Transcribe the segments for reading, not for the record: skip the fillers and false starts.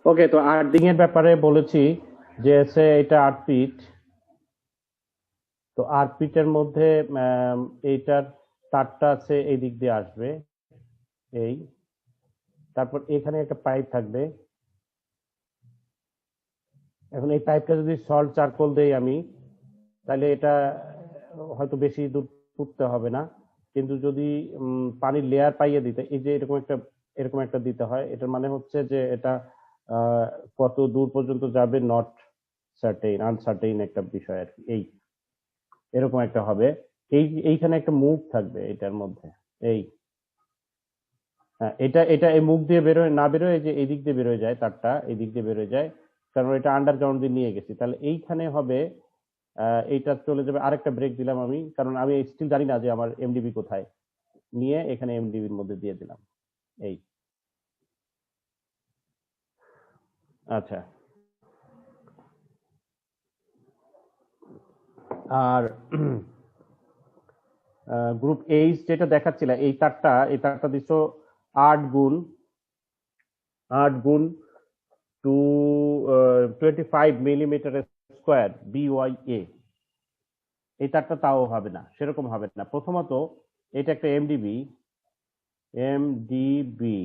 ওকে, তো আর্থিং এর ব্যাপারে বলেছি যে এটা 8 ফিট। তো 8 ফিটের মধ্যে আম, এইটার তারটা আছে এই দিক দিয়ে আসবে, এই, তারপর এখানে একটা পাইপ থাকবে। এখন এই পাইপটা যদি সল্ট চারকোল দেই আমি, তাহলে এটা হয়তো বেশি দূর পুঁততে হবে না। কিন্তু যদি পানির লেয়ার পাইয়ে দিতে, এই যে এরকম একটা দিতে হয়, এটার মানে হচ্ছে যে এটা আহ, কত দূর পর্যন্ত যাবে, নট সার্টেইন, আনসার্টেইন একটা বিষয় আর কি। এরকম একটা হবে। এইখানে একটা মুখ থাকবে এটার মধ্যে, এই, হ্যাঁ, এটা এটা এই মুখ দিয়ে বেরোয় না, বেরোয় এই যে এই দিক দিয়ে বেরোয় যায়, তারটা এই দিক দিয়ে বেরোয় যায়, কারণ এটা আন্ডারগ্রাউন্ড দিয়ে নিয়ে গেছি। তাহলে এইখানে হবে, এইটা চলে যাবে। আরেকটা ব্রেক দিলাম আমি, কারণ আমি স্টিল জানি না যে আমার এমডিবি কোথায়, নিয়ে এখানে এমডিবির মধ্যে দিয়ে দিলাম, এই। আচ্ছা, আর গ্রুপ এইচ যেটা দেখাচ্ছিল, এই তারটা দিছো 8 গুণ টু 25 মিলিমিটার স্কোয়ার BYA। এই তারটা তাও হবে না, সেরকম হবে না। প্রথমত এটা একটা এমডিবি, এমডিবি।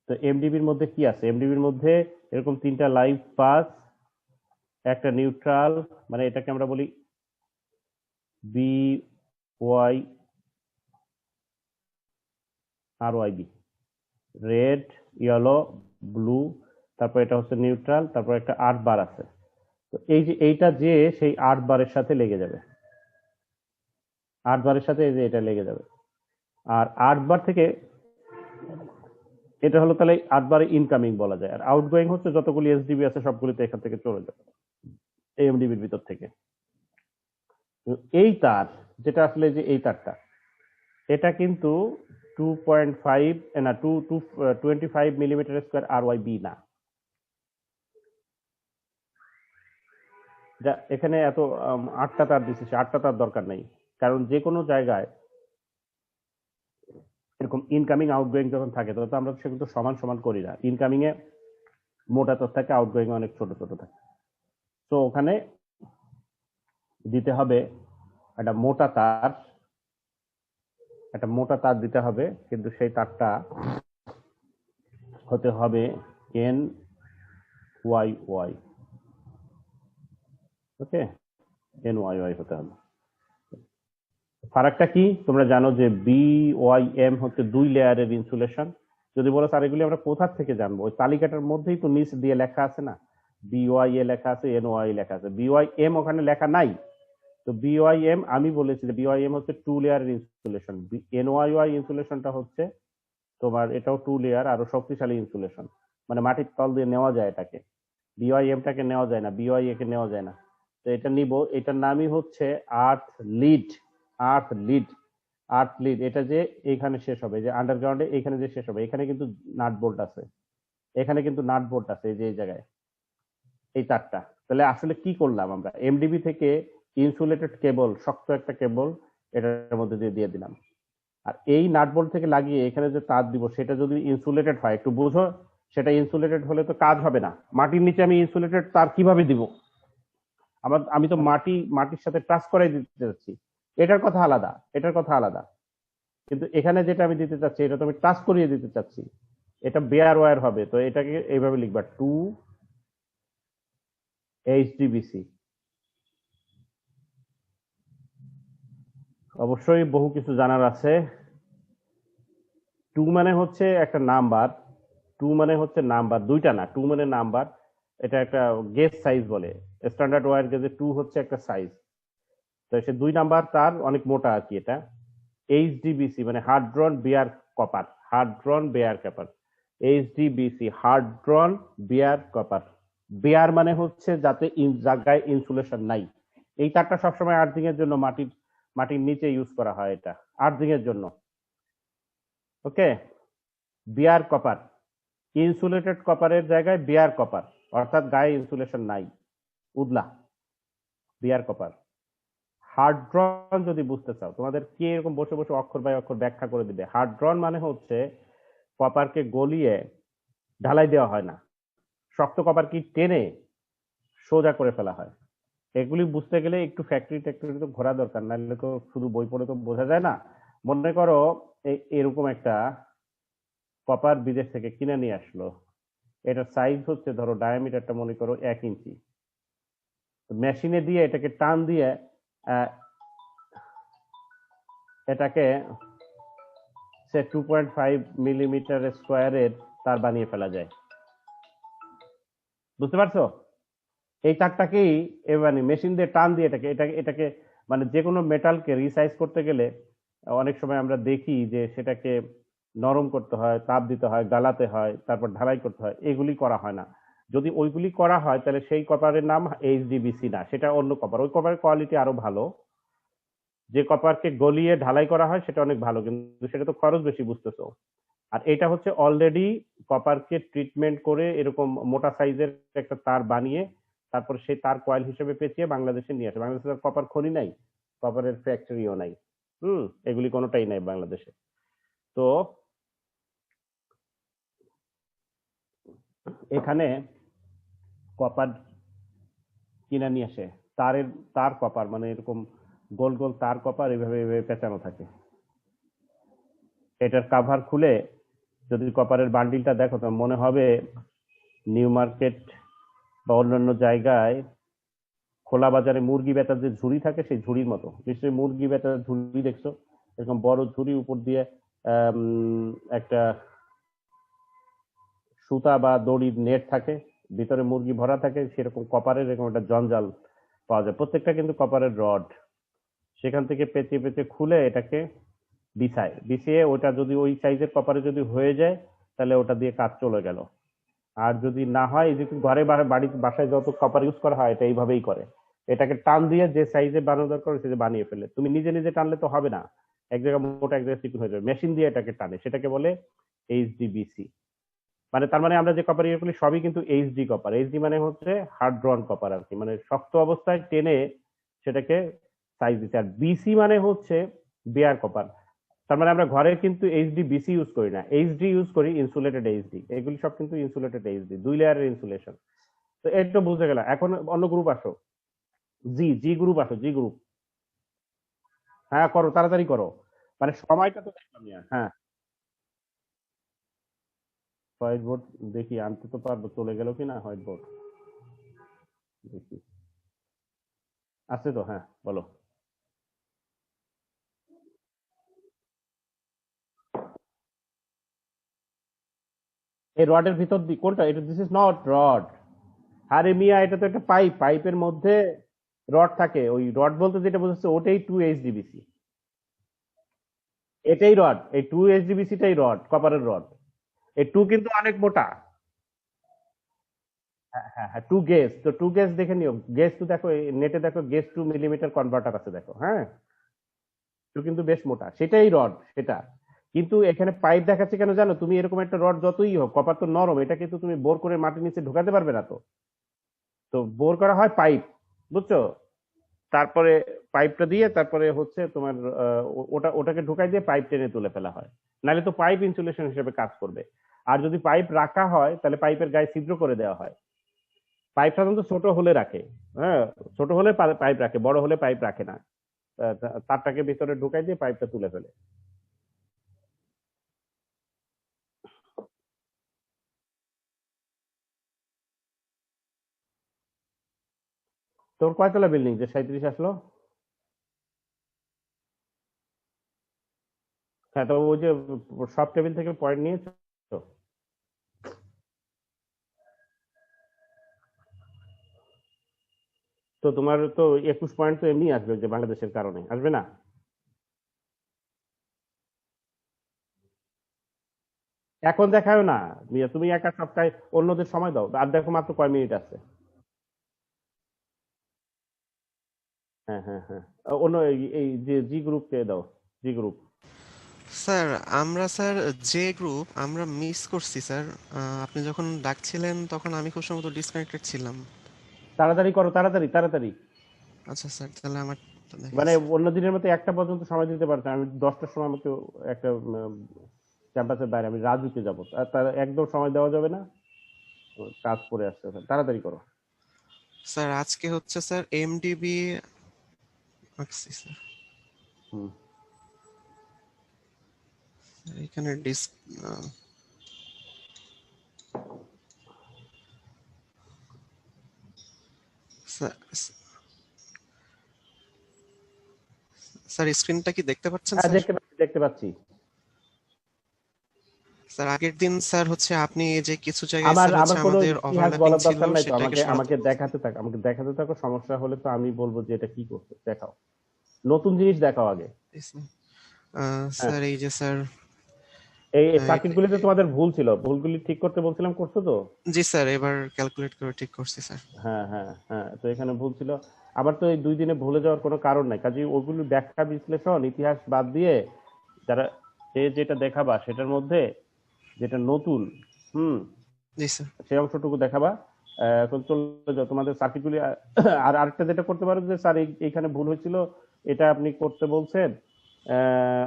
তো এমডিবির মধ্যে কি আছে? এমডিবির মধ্যে এরকম 3টা লাইভ পাস, একটা নিউট্রাল, মানে এটাকে আমরা বলি BY RYB, red, yellow, blue, তারপর এটা হচ্ছে নিউট্রাল, তারপর একটা 8 বার আছে। তো এই যে এইটা যে সেই 8 বারের সাথে লেগে যাবে, 8 বারের সাথে এই যে এটা লেগে যাবে। আর 8 বার থেকে এটা হলো, তাহলে 8 বারে ইনকামিং বলা যায়। আর আউটগোয়িং হচ্ছে যতগুলি এসডিবি আছে সবগুলিতে এখান থেকে চলে যাবে এই এমডিবির ভিতর থেকে। এই তার, যেটা আসলে যে এই তারটা, এটা কিন্তু 2.5 না, 25 মিলিমিটার স্কোয়ার RYB না। যা এখানে এত 8টা তার দিচ্ছে, 8টা তার দরকার নাই। কারণ যে কোনো জায়গায় এরকম ইনকামিং আউটগোয়িং যখন থাকে, তখন তো আমরা সেগুলো তো সমান সমান করি না। ইনকামিং এ মোটা তার থাকে, আউটগোয়িং এ অনেক ছোট ছোট থাকে। তো ওখানে দিতে হবে একটা মোটা তার, দিতে হবে, কিন্তু সেই তারটা হতে হবে NYY। ওকে, NYY হতে হবে। ফারাকটা কি তোমরা জানো যে BYM হচ্ছে 2 লেয়ারের ইনসুলেশন। যদি বলো স্যার এগুলি আমরা কোথা থেকে জানবো, ওই তালিকাটার মধ্যেই তো নিচ দিয়ে লেখা আছে না, BYA লেখা আছে, NY লেখা আছে, BYM ওখানে লেখা নাই। তো BYM আমি বলেছি যে BYM হচ্ছে 2 লেয়ারের ইনসুলেশন। NYY ইনসুলেশনটা হচ্ছে তোমার, এটাও 2 লেয়ার, আরো শক্তিশালী ইনসুলেশন, মানে মাটির তল দিয়ে নেওয়া যায় এটাকে। BYM-টাকে নেওয়া যায় না, BYA কে নেওয়া যায় না। তো এটা নিব, এটার নামই হচ্ছে আর্থ লিড। আর্থ লিড, আর্থ লিড। এটা যে এইখানে শেষ হবে, যে আন্ডারগ্রাউন্ডে এইখানে যে শেষ হবে, এখানে কিন্তু নাট বোল্ট আছে, এখানে কিন্তু নাট বোল্ট আছে, এই যে এই জায়গায় এই তারটা। তাহলে আসলে কি করলাম আমরা, এমডিবি থেকে ইনসুলেটেড কেবল, শক্ত একটা কেবল এটার মধ্যে দিয়ে দিয়ে দিলাম। আর এই নাট বোল্ট থেকে লাগিয়ে এখানে যে তার দিব, সেটা যদি ইনসুলেটেড হয়, একটু বুঝো, সেটা ইনসুলেটেড হলে তো কাজ হবে না। মাটির নিচে আমি ইনসুলেটেড তার কিভাবে দিব? আমি তো মাটির সাথে টাচ করাই দিতে চাচ্ছি, এটার কথা আলাদা, এটার কথা আলাদা। কিন্তু এখানে যেটা আমি দিতে চাচ্ছি, এটা তো আমি টাচ করিয়ে দিতে চাচ্ছি, এটা বেয়ার ওয়্যার হবে। তো এটাকে এইভাবে লিখবা, 2 HDBC। অবশ্যই বহু কিছু জানার আছে। 2 মানে হচ্ছে একটা নাম্বার, 2 মানে হচ্ছে নাম্বার, দুইটা না, 2 মানে নাম্বার। এটা একটা গেজ সাইজ বলে, স্ট্যান্ডার্ড ওয়্যার গেজে 2 হচ্ছে একটা সাইজ। তো সে 2 নাম্বার তার, অনেক মোটা আর কি এটা। HDBC মানে hard drawn bare copper, hard drawn bare copper. HDBC hard drawn bare copper. Bare মানে হচ্ছে যাতে জায়গায় ইনসুলেশন নাই। এই তারটা সবসময় আর্থিং এর জন্য মাটির নিচে ইউজ করা হয়, এটা আর্থিং এর জন্য। ওকে, বিয়ার কপার, ইনসুলেটেড কপারের জায়গায় বিয়ার কপার, অর্থাৎ গায়ে ইনসুলেশন নাই, উদলা, বিয়ার কপার। হার্ড ড্রন যদি বুঝতে চাও, তোমাদের কি এরকম বসে বসে অক্ষর বাই অক্ষর ব্যাখ্যা করে দিবে। হার্ড ড্রন মানে হচ্ছে কপারকে গলিয়ে ঢালাই দেওয়া হয় না, শক্ত কপার কি টেনে সোজা করে ফেলা হয়। এগুলি বুঝতে গেলে একটু ফ্যাক্টরি ট্যাক্টরি তো ঘোরা দরকার, নাহলে তো শুধু বই পড়ে তো বোঝা যায় না। মনে করো এরকম একটা কপার বিদেশ থেকে কিনে নিয়ে আসলো, এটার সাইজ হচ্ছে ধরো ডায়ামিটারটা মনে করো 1 ইঞ্চি। মেশিনে দিয়ে এটাকে টান দিয়ে এটাকে সে 2.5 মিলিমিটার স্কোয়ারের তার বানিয়ে ফেলা যায়। বুঝতে পারছো? এই তারটাকেই মানে মেশিন দিয়ে টান দিয়ে এটাকে এটাকে এটাকে মানে যে কোনো মেটালকে রিসাইজ করতে গেলে অনেক সময় আমরা দেখি যে সেটাকে নরম করতে হয়, তাপ দিতে হয়, গালাতে হয়, তারপর ঢালাই করতে হয়। এগুলি করা হয় না। যদি ওইগুলি করা হয় তাহলে সেই কপারের নাম এইচডিবিসি না, সেটা অন্য কপার। ওই কপারের কোয়ালিটি আরো ভালো। যে কপারকে গলিয়ে ঢালাই করা হয় সেটা অনেক ভালো, কিন্তু সেটা তো খরচ বেশি, বুঝতেছো। আর এটা হচ্ছে অলরেডি কপারকে ট্রিটমেন্ট করে এরকম মোটা সাইজের একটা তার বানিয়ে তারপর সেই তার কয়েল হিসেবে পেঁচিয়ে বাংলাদেশে নিয়ে আসে। বাংলাদেশে কপার খনি নাই, কপারের ফ্যাক্টরিও নাই। এগুলি কোনোটাই নাই বাংলাদেশে। তো এখানে কপার কিনে নিয়ে আসে, তারের তার কপার মানে এরকম গোল গোল তার কপার এভাবে এভাবে পেঁচানো থাকে। এটার কাভার খুলে যদি কপারের বান্ডিলটা দেখো তো মনে হবে নিউ মার্কেট বা অন্যান্য জায়গায় খোলা বাজারে মুরগি বেচার যে ঝুড়ি থাকে সেই ঝুড়ির মতো। নিশ্চয়ই মুরগি বেচার ঝুড়ি দেখছো, এরকম বড় ঝুড়ি, উপর দিয়ে একটা সুতা বা দড়ির নেট থাকে, ভিতরে মুরগি ভরা থাকে, সেরকম কপারের এরকম একটা জঞ্জাল পাওয়া যায়। প্রত্যেকটা কিন্তু কপারের রড। সেখান থেকে পেঁচিয়ে পেঁচিয়ে খুলে এটাকে বিছায়, বিছিয়ে ওটা যদি ওই সাইজের কপারে যদি হয়ে যায় তাহলে ওটা দিয়ে কাজ চলে গেল। আর যদি না হয়, এই যে ঘরে বাড়ি বাসায় যত কপার ইউজ করা হয় এটা এইভাবেই করে। এটাকে টান দিয়ে যে সাইজে বানানো দরকার সে বানিয়ে ফেলে। তুমি নিজে নিজে টানলে তো হবে না, এক জায়গায় মোটা এক জায়গায় চিকন হয়ে যাবে। মেশিন দিয়ে এটাকে টানে, সেটাকে বলে এইচডিবিসি। মানে তার মানে আমরা যে কপার ইউজ করি সবই কিন্তু এইচডি কপার। এইচডি মানে হচ্ছে হার্ড ড্রন কপার আর কি, মানে শক্ত অবস্থায় টেনে সেটাকে সাইজ দিচ্ছে। আর বিসি মানে হচ্ছে বেয়ার কপার। তার মানে আমরা ঘরে কিন্তু এইচডি বিসি ইউজ করি না, এইচডি ইউজ করি, ইনসুলেটেড এইচডি। এগুলি সব কিন্তু ইনসুলেটেড এইচডি, 2 লেয়ারের ইনসুলেশন। তো এটা বুঝতে গেল। এখন অন্য গ্রুপ আসো, জি জি গ্রুপ আসো, জি গ্রুপ। হ্যাঁ করো, তাড়াতাড়ি করো, মানে সময়টা তো দেখলাম না। হ্যাঁ, হোয়াইট বোর্ড দেখি আনতে তো পারবো, চলে গেল কিনা হোয়াইট বোর্ড দেখি। আছে তো, হ্যাঁ বলো। এই রডের ভিতর দি কোনটা? এটা দিস ইজ নট রড। আরে মিয়া, এটা তো একটা পাইপ, পাইপের মধ্যে রড থাকে। ওই রড বলতে যেটা বোঝাচ্ছে ওটাই 2 এইচডিবিসি। এটাই রড, এই 2 এইচডিবিসিটাই রড, কপারের রড। এই টু কিন্তু অনেক মোটা। হ্যাঁ হ্যাঁ হ্যাঁ, 2 গেজ। তো 2 গেজ দেখে নিও, গেজ টু দেখো, নেটে দেখো গেজ 2 মিলিমিটার কনভার্টার আছে দেখো। হ্যাঁ, টু কিন্তু বেশ মোটা, সেটাই রড সেটা। কিন্তু এখানে পাইপ দেখাচ্ছে কেন জানো? তুমি এরকম একটা রড যতই হোক, কপার তো নরম, এটা কিন্তু তুমি বোর করে মাটির নিচে ঢুকাতে পারবে না। তো তো বোর করা হয় পাইপ, বুঝছো? তারপরে পাইপটা দিয়ে তারপরে হচ্ছে তোমার ওটাকে ঢুকাই দিয়ে পাইপ টেনে তুলে ফেলা হয়। নাহলে তো পাইপ ইনসুলেশন হিসেবে কাজ করবে। আর যদি পাইপ রাখা হয় তাহলে পাইপের গায়ে ছিদ্র করে দেওয়া হয়। পাইপ সাধারণত ছোট হলে রাখে। হ্যাঁ, ছোট হলে পাইপ রাখে, বড় হলে পাইপ রাখে না। তারটাকে ভিতরে ঢুকাই দিয়ে পাইপটা তুলে ফেলে। তোর কয়তলা বিল্ডিং যে 37 আসলো? হ্যাঁ, তো ওই যে সব টেবিল থেকে পয়েন্ট নিয়েছো? তো তোমার তো 21 পয়েন্ট তো এমনি আসবে, যে বাংলাদেশের কারণে আসবে না। এখন দেখাও না মিয়া, তুমি একা সপ্তাহে অন্যদের সময় দাও। আর দেখো মাত্র কয় মিনিট আছে। হ্যাঁ হ্যাঁ হ্যাঁ, অন্য এই যে জি গ্রুপকে দাও, জি গ্রুপ। স্যার, স্যার যে গ্রুপ আমরা মিস করছি স্যার। আপনি যখন ডাকছিলেন তখন আমি খুব সম্ভবত ডিসকানেক্টেড ছিলাম। তাড়াতাড়ি করো, তাড়াতাড়ি তাড়াতাড়ি। আচ্ছা স্যার, তাহলে আমার মানে দেখাচ্ছি। অন্য দিনের মতো একটা পর্যন্ত সময় দিতে পারতাম। আমি 10টার সময় আমাকে একটা ক্যাম্পাসের বাইরে আমি রাজুকে যাবো, তার একদম সময় দেওয়া যাবে না। কাজ পড়ে আসছে, তাড়াতাড়ি করো। স্যার আজকে হচ্ছে স্যার এমডিবি আঁকছি স্যার। হুম। এখানে স্যার স্ক্রিনটা কি দেখতে পাচ্ছেন হ্যাঁ, স্যার? দেখতে পাচ্ছি, দেখতে পাচ্ছি। স্যার আগের দিন স্যার হচ্ছে আপনি যে কিছু জায়গায় আমার স্যার আমার হচ্ছে কোনো আমাদের ইতিহাস ওভারল্যাপিং বলার ছিল দরকার নাই তো, সেটাকে আমাকে সরাতে আমাকে বলছি। দেখাতে থাকো, আমাকে দেখাতে থাকো। সমস্যা হলে তো আমি বলবো যে এটা কি করছো, দেখাও, নতুন জিনিস দেখাও আগে। হ্যাঁ, স্যার এই যে স্যার এই সার্কিট এটা- গুলিতে তোমাদের ভুল ছিল, ভুলগুলি ঠিক করতে বলছিলাম, করছো তো? জি স্যার এবার ক্যালকুলেট করে ঠিক করছি স্যার। হ্যাঁ, হ্যাঁ, হ্যাঁ, তো এখানে ভুল ছিল। আবার তো এই 2 দিনে ভুলে যাওয়ার কোনো কারণ নাই, কাজে ওগুলি ব্যাখ্যা বিশ্লেষণ ইতিহাস বাদ দিয়ে যারা যেটা দেখাবা সেটার মধ্যে যেটা নতুন, হুম, জি স্যার। সেই অংশটুকু দেখাবা। এখন চলে যাও তোমাদের সার্কিটগুলি। আর আরেকটা যেটা করতে পারো যে স্যার এইখানে ভুল হয়েছিল, এটা আপনি করতে বলছেন,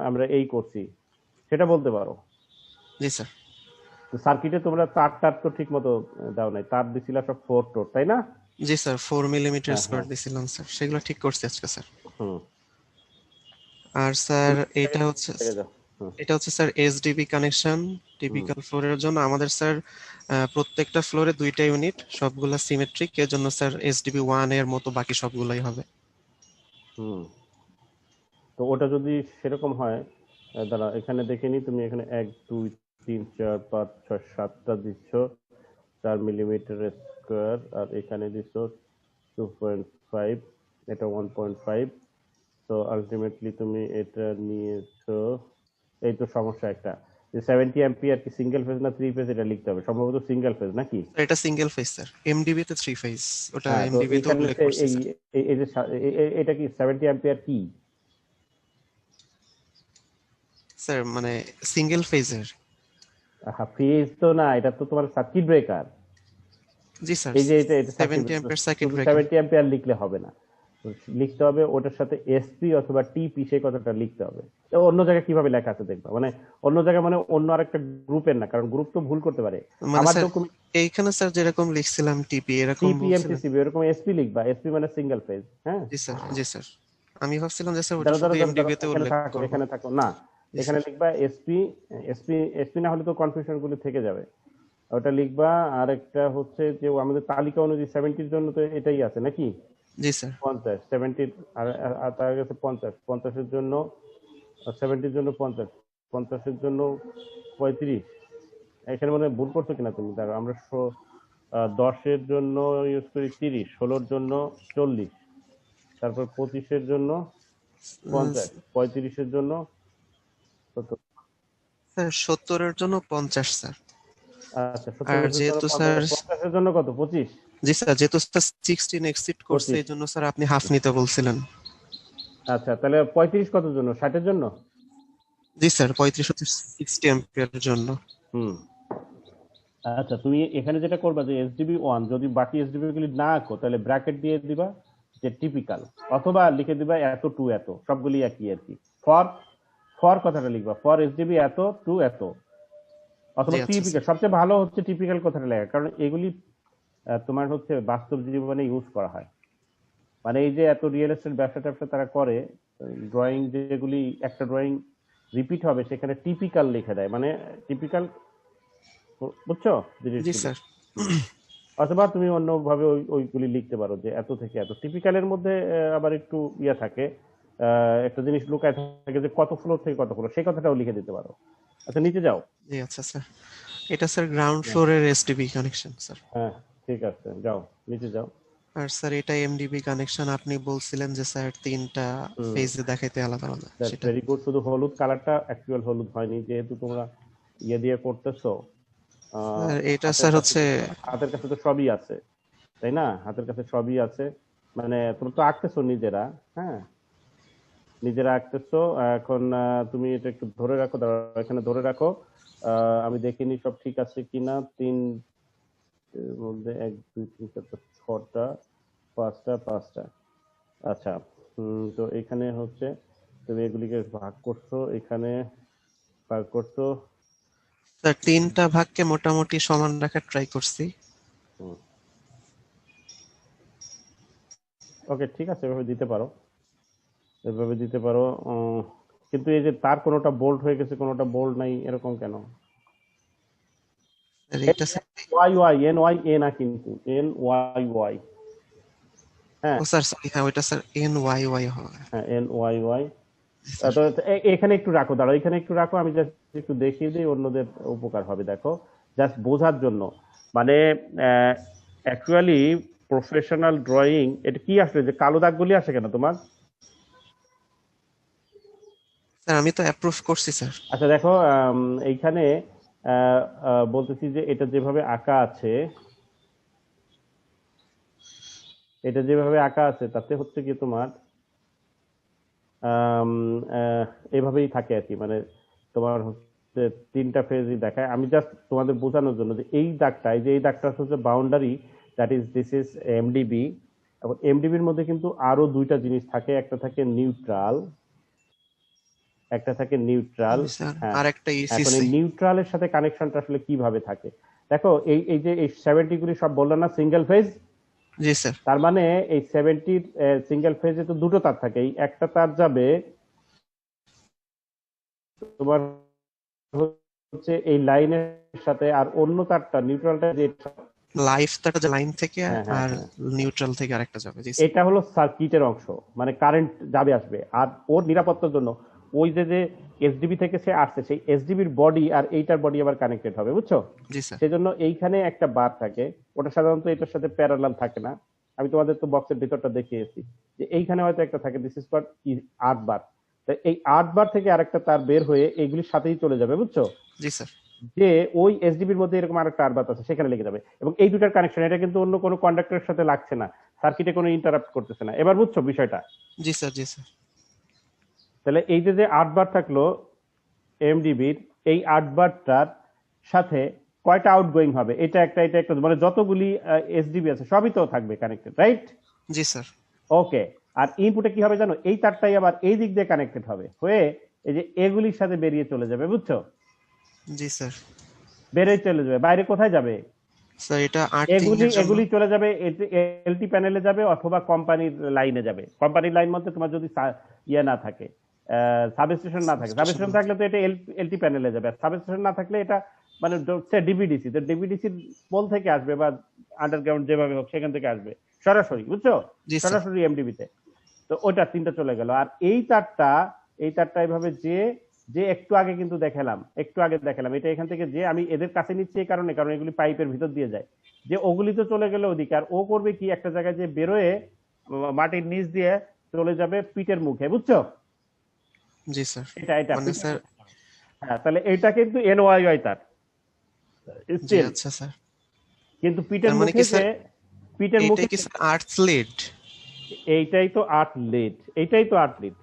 আমরা এই করছি, সেটা বলতে পারো। জি স্যার। সার্কিটে তোমরা তার তো ঠিক মতো দাও নাই, তার দিছিলা সব 4 টোর, তাই না? জি স্যার 4 মিলিমিটার হ্যাঁ, স্কোয়ার হ্যাঁ। দিছিলাম স্যার, সেগুলো ঠিক করছি আজকে স্যার। হুম। আর স্যার এটা হচ্ছে থেকে যাও। হুম। স্যার এসডিবি কানেকশন হুম। টিপিক্যাল ফ্লোরের জন্য আমাদের স্যার প্রত্যেকটা ফ্লোরে 2টা ইউনিট, সবগুলা সিমেট্রিক, এর জন্য স্যার এসডিবি 1 এর মতো বাকি সবগুলাই হবে। হুম। তো ওটা যদি সেরকম হয়, দাঁড়া এখানে দেখে নি, তুমি এখানে 1 2 3 4 5 6 7টা দিচ্ছ 4 মিলিমিটার স্কোয়ার, আর এখানে দিচ্ছ 2.5, এটা 1.5। তো আলটিমেটলি তুমি এটা নিয়েছো। এই তো সমস্যা একটা, যে 70 অ্যাম্পিয়ার কি সিঙ্গেল ফেজ না 3 ফেজ, এটা লিখতে হবে, সম্ভবত সিঙ্গেল ফেজ নাকি? স্যার এটা সিঙ্গেল ফেজ স্যার, এমডিবি তে 3 ফেজ, ওটা হ্যাঁ, তো এমডিবি তে এইখানে উল্লেখ করছি এই স্যার। এই যে এটা কি 70 অ্যাম্পিয়ার কি? স্যার মানে সিঙ্গেল ফেজের। ফেজ তো না, এটা তো তোমার সার্কিট ব্রেকার। জি স্যার এই যে এটা সার্কিট, 70 অ্যাম্পিয়ার সার্কিট শুধু ব্রেকার। 70 অ্যাম্পিয়ার লিখলে হবে না, লিখতে হবে ওটার সাথে এসপি অথবা টিপি, সেই কথাটা লিখতে হবে। তো অন্য জায়গায় কিভাবে লেখা আছে দেখবা, মানে অন্য জায়গায় মানে অন্য আরেকটা গ্রুপের না, কারণ গ্রুপ তো ভুল করতে পারে। মানে আমার স্যার ডকুমেন্ট এইখানে স্যার যেরকম লিখছিলাম টিপি এরকম টিপি বলছিলেন। এমসিসিবি, এরকম এসপি লিখবা, এসপি মানে সিঙ্গেল ফেজ। হ্যাঁ। জি স্যার, জি স্যার। আমি ভাবছিলাম যে স্যার ওটা দাঁড়া শুধু দাঁড়া দাঁড়া দাঁড়া, এমডিবি তে এখানে উল্লেখ থাকো, করব। এখানে থাকো না, জি এখানে স্যার। লিখবা এসপি। এসপি এসপি না হলে তো কনফিউশন গুলো থেকে যাবে, ওটা লিখবা। আর একটা হচ্ছে যে আমাদের তালিকা অনুযায়ী 70-র জন্য তো এটাই আছে নাকি? জি স্যার। 50, 70, আর তার কাছে 50, 50-এর জন্য, 70-র জন্য 50, 50-এর জন্য 35। এখানে মানে ভুল করছো কিনা তুমি, দেখো আমরা 10-এর জন্য ইউজ করি 30, 16-র জন্য 40, তারপর 25-এর জন্য 50, 35-এর জন্য 70। স্যার 70-এর জন্য 50 স্যার। আচ্ছা, আর 70-এর জন্য যেহেতু 50, স্যার 50-এর জন্য কত, 25? জি স্যার যেহেতু স্যার 16 এক্সিট করছে 25। এই জন্য স্যার আপনি হাফ নিতে বলছিলেন। আচ্ছা, তাহলে 35 কত জন্য, 60-এর জন্য? জি স্যার 35 হচ্ছে 60 অ্যাম্পিয়ারের জন্য। হুম। আচ্ছা, তুমি এখানে যেটা করবা যে SDB1, যদি বাকি এসডিবি গুলি না আঁকো তাহলে ব্র্যাকেট দিয়ে দিবা যে টিপিক্যাল, অথবা লিখে দিবা এত টু এত, সবগুলি একই আর কি। ফর ফর কথাটা লিখবা, ফর এসডিবি এত টু এত, জি অথবা আচ্ছা টিপিক্যাল, স্যার। সবচেয়ে ভালো হচ্ছে টিপিক্যাল কথাটা লেখা, কারণ এগুলি তোমার হচ্ছে বাস্তব জীবনে ইউজ করা হয়। মানে এই যে এত রিয়েল এস্টেট ব্যবসা ট্যাবসা তারা করে, ড্রয়িং যেগুলি একটা ড্রয়িং রিপিট হবে সেখানে টিপিক্যাল লিখে দেয়, মানে টিপিক্যাল, বুঝছো জি জিনিসগুলি? স্যার। হুম। অথবা তুমি অন্যভাবে ওইগুলি লিখতে পারো যে এত থেকে এত। টিপিক্যালের মধ্যে আবার একটু ইয়ে থাকে, একটা জিনিস লুকায় থাকে যে কত ফ্লোর থেকে কত ফ্লোর, সেই কথাটাও লিখে দিতে পারো। আচ্ছা, নিচে যাও। জি আচ্ছা স্যার। এটা স্যার গ্রাউন্ড হ্যাঁ, ফ্লোরের এসডিবি কানেকশন স্যার। হ্যাঁ, ঠিক আছে, যাও, নিচে যাও। আর স্যার এটা এমডিবি কানেকশন, আপনি বলছিলেন যে স্যার 3টা হুম। ফেজে দেখাইতে আলাদা আলাদা, দ্যাটস সেটা ভেরি গুড, শুধু হলুদ কালারটা অ্যাকচুয়াল হলুদ হয়নি, যেহেতু তোমরা ইয়ে দিয়ে করতেছো। স্যার এটা হাতের স্যার কাছে হচ্ছে তো, হাতের কাছে তো সবই আছে, তাই না? হাতের কাছে সবই আছে, মানে তোমরা তো আঁকতেছো নিজেরা। হ্যাঁ, নিজেরা আঁকতেছো। এখন তুমি এটা একটু ধরে রাখো, দাঁড়াও, এখানে ধরে রাখো। আমি দেখিনি সব ঠিক আছে কিনা। 3 এর মধ্যে 1 2 3 4 5 6টা, 5টা। আচ্ছা, তো এখানে হচ্ছে তুমি এগুলিকে ভাগ করছো, এখানে ভাগ করছো। স্যার 3টা ভাগকে মোটামুটি সমান রাখার ট্রাই করছি। ওকে, ঠিক আছে, এভাবে দিতে পারো, এভাবে দিতে পারো। কিন্তু এই যে তার কোনোটা বোল্ড হয়ে গেছে, কোনোটা বোল্ড নাই, এরকম কেন? স্যার এটা sir, Y Y, N Y এ না, কিন্তু এন ওয়াই ওয়াই। হ্যাঁ, ও স্যার সরি, হ্যাঁ ওইটা স্যার এন ওয়াই ওয়াই হবে। হ্যাঁ, এন ওয়াই ওয়াই। জি স্যার। তো এখানে একটু রাখো, দাঁড়াও, এখানে একটু রাখো, আমি জাস্ট একটু দেখিয়ে দিই, অন্যদের উপকার হবে, দেখো, জাস্ট বোঝার জন্য। মানে অ্যাকচুয়ালি প্রফেশনাল ড্রয়িং, এটা কি আসলে যে কালো দাগগুলি আসে কেন তোমার? স্যার আমি তো অ্যাপ্রুভ করছি স্যার। আচ্ছা দেখো, এইখানে বলতেছি যে এটা যেভাবে আঁকা আছে, এটা যেভাবে আঁকা আছে তাতে হচ্ছে কি তোমার আম, আহ, এভাবেই থাকে আর কি, মানে তোমার হচ্ছে তিনটা ফেজই দেখায়। আমি জাস্ট তোমাদের বোঝানোর জন্য যে এই দাগটা, এই যে এই দাগটা হচ্ছে boundary, that is this is MDB. এবং এমডিবির মধ্যে কিন্তু আরো দুইটা জিনিস থাকে, একটা থাকে নিউট্রাল, একটা থাকে নিউট্রাল। জি স্যার, হ্যাঁ, আর একটা এখন এই ইসিসি। নিউট্রালের সাথে কানেকশনটা আসলে কিভাবে থাকে? দেখো, এই এই যে এই 70 গুলি সব বললাম না সিঙ্গেল ফেজ, জি স্যার। তার মানে এই 70 সিঙ্গেল ফেজে তো দুটো তার থাকে, এই একটা তার যাবে তোমার হচ্ছে এই লাইনের সাথে, আর অন্য তারটা নিউট্রালটা যে, লাইফ তারটা যে লাইন থেকে, হ্যাঁ হ্যাঁ আর হ্যাঁ, নিউট্রাল থেকে আরেকটা যাবে। জি স্যার। এটা হলো সার্কিটের অংশ, মানে কারেন্ট যাবে আসবে। আর ওর নিরাপত্তার জন্য ওই যে যে এসডিবি থেকে সে আসছে, সেই এসডিবির বডি আর এইটার বডি আবার কানেক্টেড হবে, বুঝছো? জি স্যার। সেজন্য এইখানে একটা বার থাকে, ওটা সাধারণত এটার সাথে প্যারালাল থাকে না। আমি তোমাদের তো বক্সের ভিতরটা দেখিয়েছি যে এইখানে হয়তো একটা থাকে, দিস ইজ কল্ড 8 বার। এই 8 বার থেকে আরেকটা তার বের হয়ে এইগুলির সাথেই চলে যাবে, বুঝছো? জি স্যার। যে ওই এসডিবির মধ্যে এরকম আরেকটা আরবাত আছে, সেখানে লেগে যাবে। এবং এই দুটার কানেকশন, এটা কিন্তু অন্য কোনো কন্ডাক্টরের সাথে লাগছে না, সার্কিটে কোনো ইন্টারাপ্ট করতেছে না। এবার বুঝছো বিষয়টা? জি স্যার। জি স্যার। তাহলে এই যে যে 8 বার থাকলো এমডিবির, এই 8 বারটার সাথে কয়টা আউটগোয়িং হবে? এটা একটা, এটা একটা, মানে যতগুলি এসডিবি আছে সবই তো থাকবে কানেক্টেড, রাইট? জি স্যার। ওকে। আর ইনপুটে কি হবে জানো? এই তারটাই আবার এই দিক দিয়ে কানেক্টেড হবে হয়ে এই যে এগুলির সাথে বেরিয়ে চলে যাবে, বুঝছো? জি স্যার। বেরিয়ে চলে যাবে, বাইরে কোথায় যাবে? স্যার এটা আর্থিং এগুলি এর জন্য। এগুলি চলে যাবে এলটি প্যানেলে যাবে, অথবা কোম্পানির লাইনে যাবে। কোম্পানির লাইন মধ্যে তোমার যদি ইয়ে না থাকে, সাবস্টেশন না থাকে, স্টেশন। সাবস্টেশন থাকলে তো এটা এলটি প্যানেলে যাবে, আর সাবস্টেশন না থাকলে এটা মানে হচ্ছে ডিবিডিসি, তো ডিবিডিসির পোল থেকে আসবে বা আন্ডারগ্রাউন্ড যেভাবে হোক সেখান থেকে আসবে সরাসরি, বুঝছো? জি স্যার। সরাসরি এমডিবিতে। তো ওইটা তিনটা চলে গেল। আর এই তারটা এইভাবে যে, যে একটু আগে কিন্তু দেখালাম, একটু আগে দেখালাম, এটা এখান থেকে যে আমি এদের কাছে নিচ্ছি এই কারণে, কারণ এগুলি পাইপের ভিতর দিয়ে যায়, যে ওগুলি তো চলে গেল ওদিকে, আর ও করবে কি একটা জায়গায় যে বেরোয় মাটির নিচ দিয়ে চলে যাবে পিটের মুখে, বুঝছো? জি স্যার। এটা এটা মানে পিটের স্যার। মুখে। হ্যাঁ, তাহলে এটা কিন্তু এনওয়াই তার জি স্টিল, আচ্ছা স্যার। কিন্তু পিটের তার মানে মুখে কি যে, স্যার, পিটের মুখে এইটাই কি স্যার আর্থ লিড? এইটাই তো আর্ট লিড, এইটাই তো আর্ট লিড।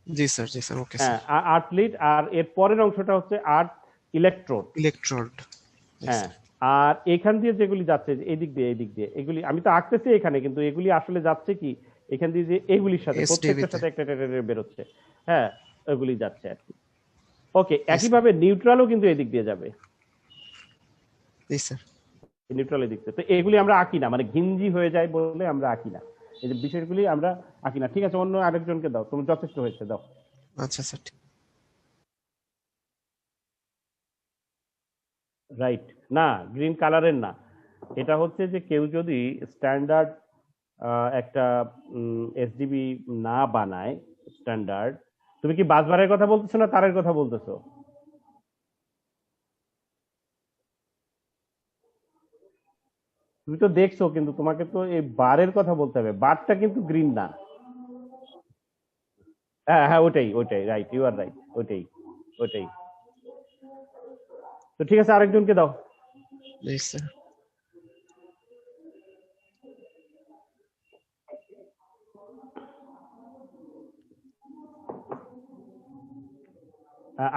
জি স্যার। জি স্যার। ওকে হ্যাঁ, স্যার। আর্ট লিড, আর এর পরের অংশটা হচ্ছে আর্ট ইলেকট্রোড। ইলেকট্রোড। জি হ্যাঁ, স্যার। আর এখান দিয়ে যেগুলি যাচ্ছে এদিক দিয়ে, এদিক দিয়ে এগুলি আমি তো আঁকতেছি এখানে, কিন্তু এগুলি আসলে যাচ্ছে কি এখান দিয়ে, যে এগুলির সাথে এসডিবি প্রত্যেকটার তে। সাথে একটা একটা করে বেরোচ্ছে। হ্যাঁ, ওগুলি যাচ্ছে আর কি। ওকে, জি স্যার। একইভাবে নিউট্রালও কিন্তু এদিক দিয়ে যাবে, জি স্যার। নিউট্রাল এদিক দিয়ে। তো এগুলি আমরা আঁকি না, মানে ঘিঞ্জি হয়ে যায় বলে আমরা আঁকি না, এই যে বিষয়গুলি আমরা আঁকি না। ঠিক আছে, অন্য আরেকজনকে দাও, তুমি যথেষ্ট হয়েছে, দাও। আচ্ছা স্যার। রাইট, না, গ্রিন কালারের না। এটা হচ্ছে যে কেউ যদি স্ট্যান্ডার্ড একটা এসডিবি না বানায়, স্ট্যান্ডার্ড, তুমি কি বাসবারের কথা বলতেছো না তারের কথা বলতেছো? তুমি তো দেখছো, কিন্তু তোমাকে তো এই বারের কথা বলতে হবে, বারটা কিন্তু গ্রিন না। হ্যাঁ হ্যাঁ, ওটাই ওটাই, রাইট, ইউ আর রাইট, ওটাই ওটাই। তো ঠিক আছে, আরেকজনকে দাও। জি স্যার।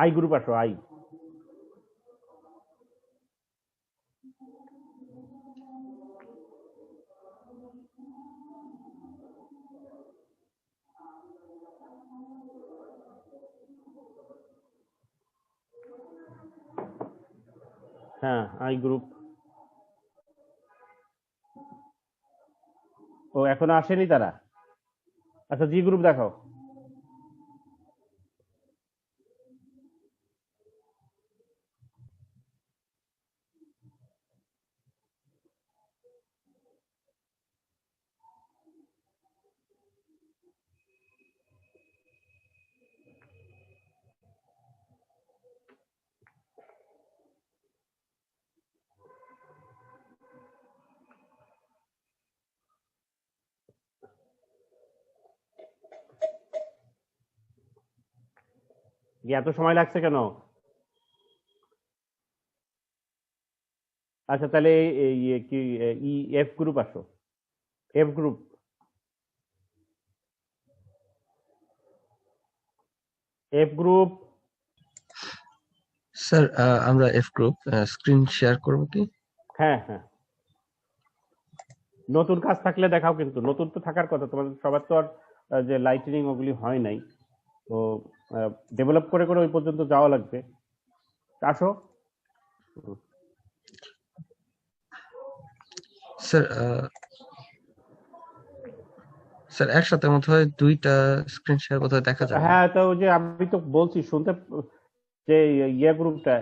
আই গ্রুপ আসো, আই। হ্যাঁ, আই গ্রুপ। ও এখনো আসেনি তারা? আচ্ছা, জি গ্রুপ দেখাও। এত সময় লাগছে কেন? আচ্ছা, তাহলে কি এফ গ্রুপ আসো। F group. F group. Sir আমরা এফ গ্রুপ স্ক্রিন শেয়ার করব কি? হ্যাঁ হ্যাঁ, নতুন কাজ থাকলে দেখাও, কিন্তু নতুন তো থাকার কথা, তোমাদের সবার তো আর যে লাইটিনিং ওগুলি হয় নাই, তো ডেভেলপ করে করে ওই পর্যন্ত যাওয়া লাগবে। আসো। স্যার স্যার একসাথে মতো হয় দুইটা স্ক্রিন শেয়ার কোথাও দেখা যাবে না। হ্যাঁ, তো ওই যে আমি তো বলছি শুনতে, যে ইয়ে গ্রুপটা,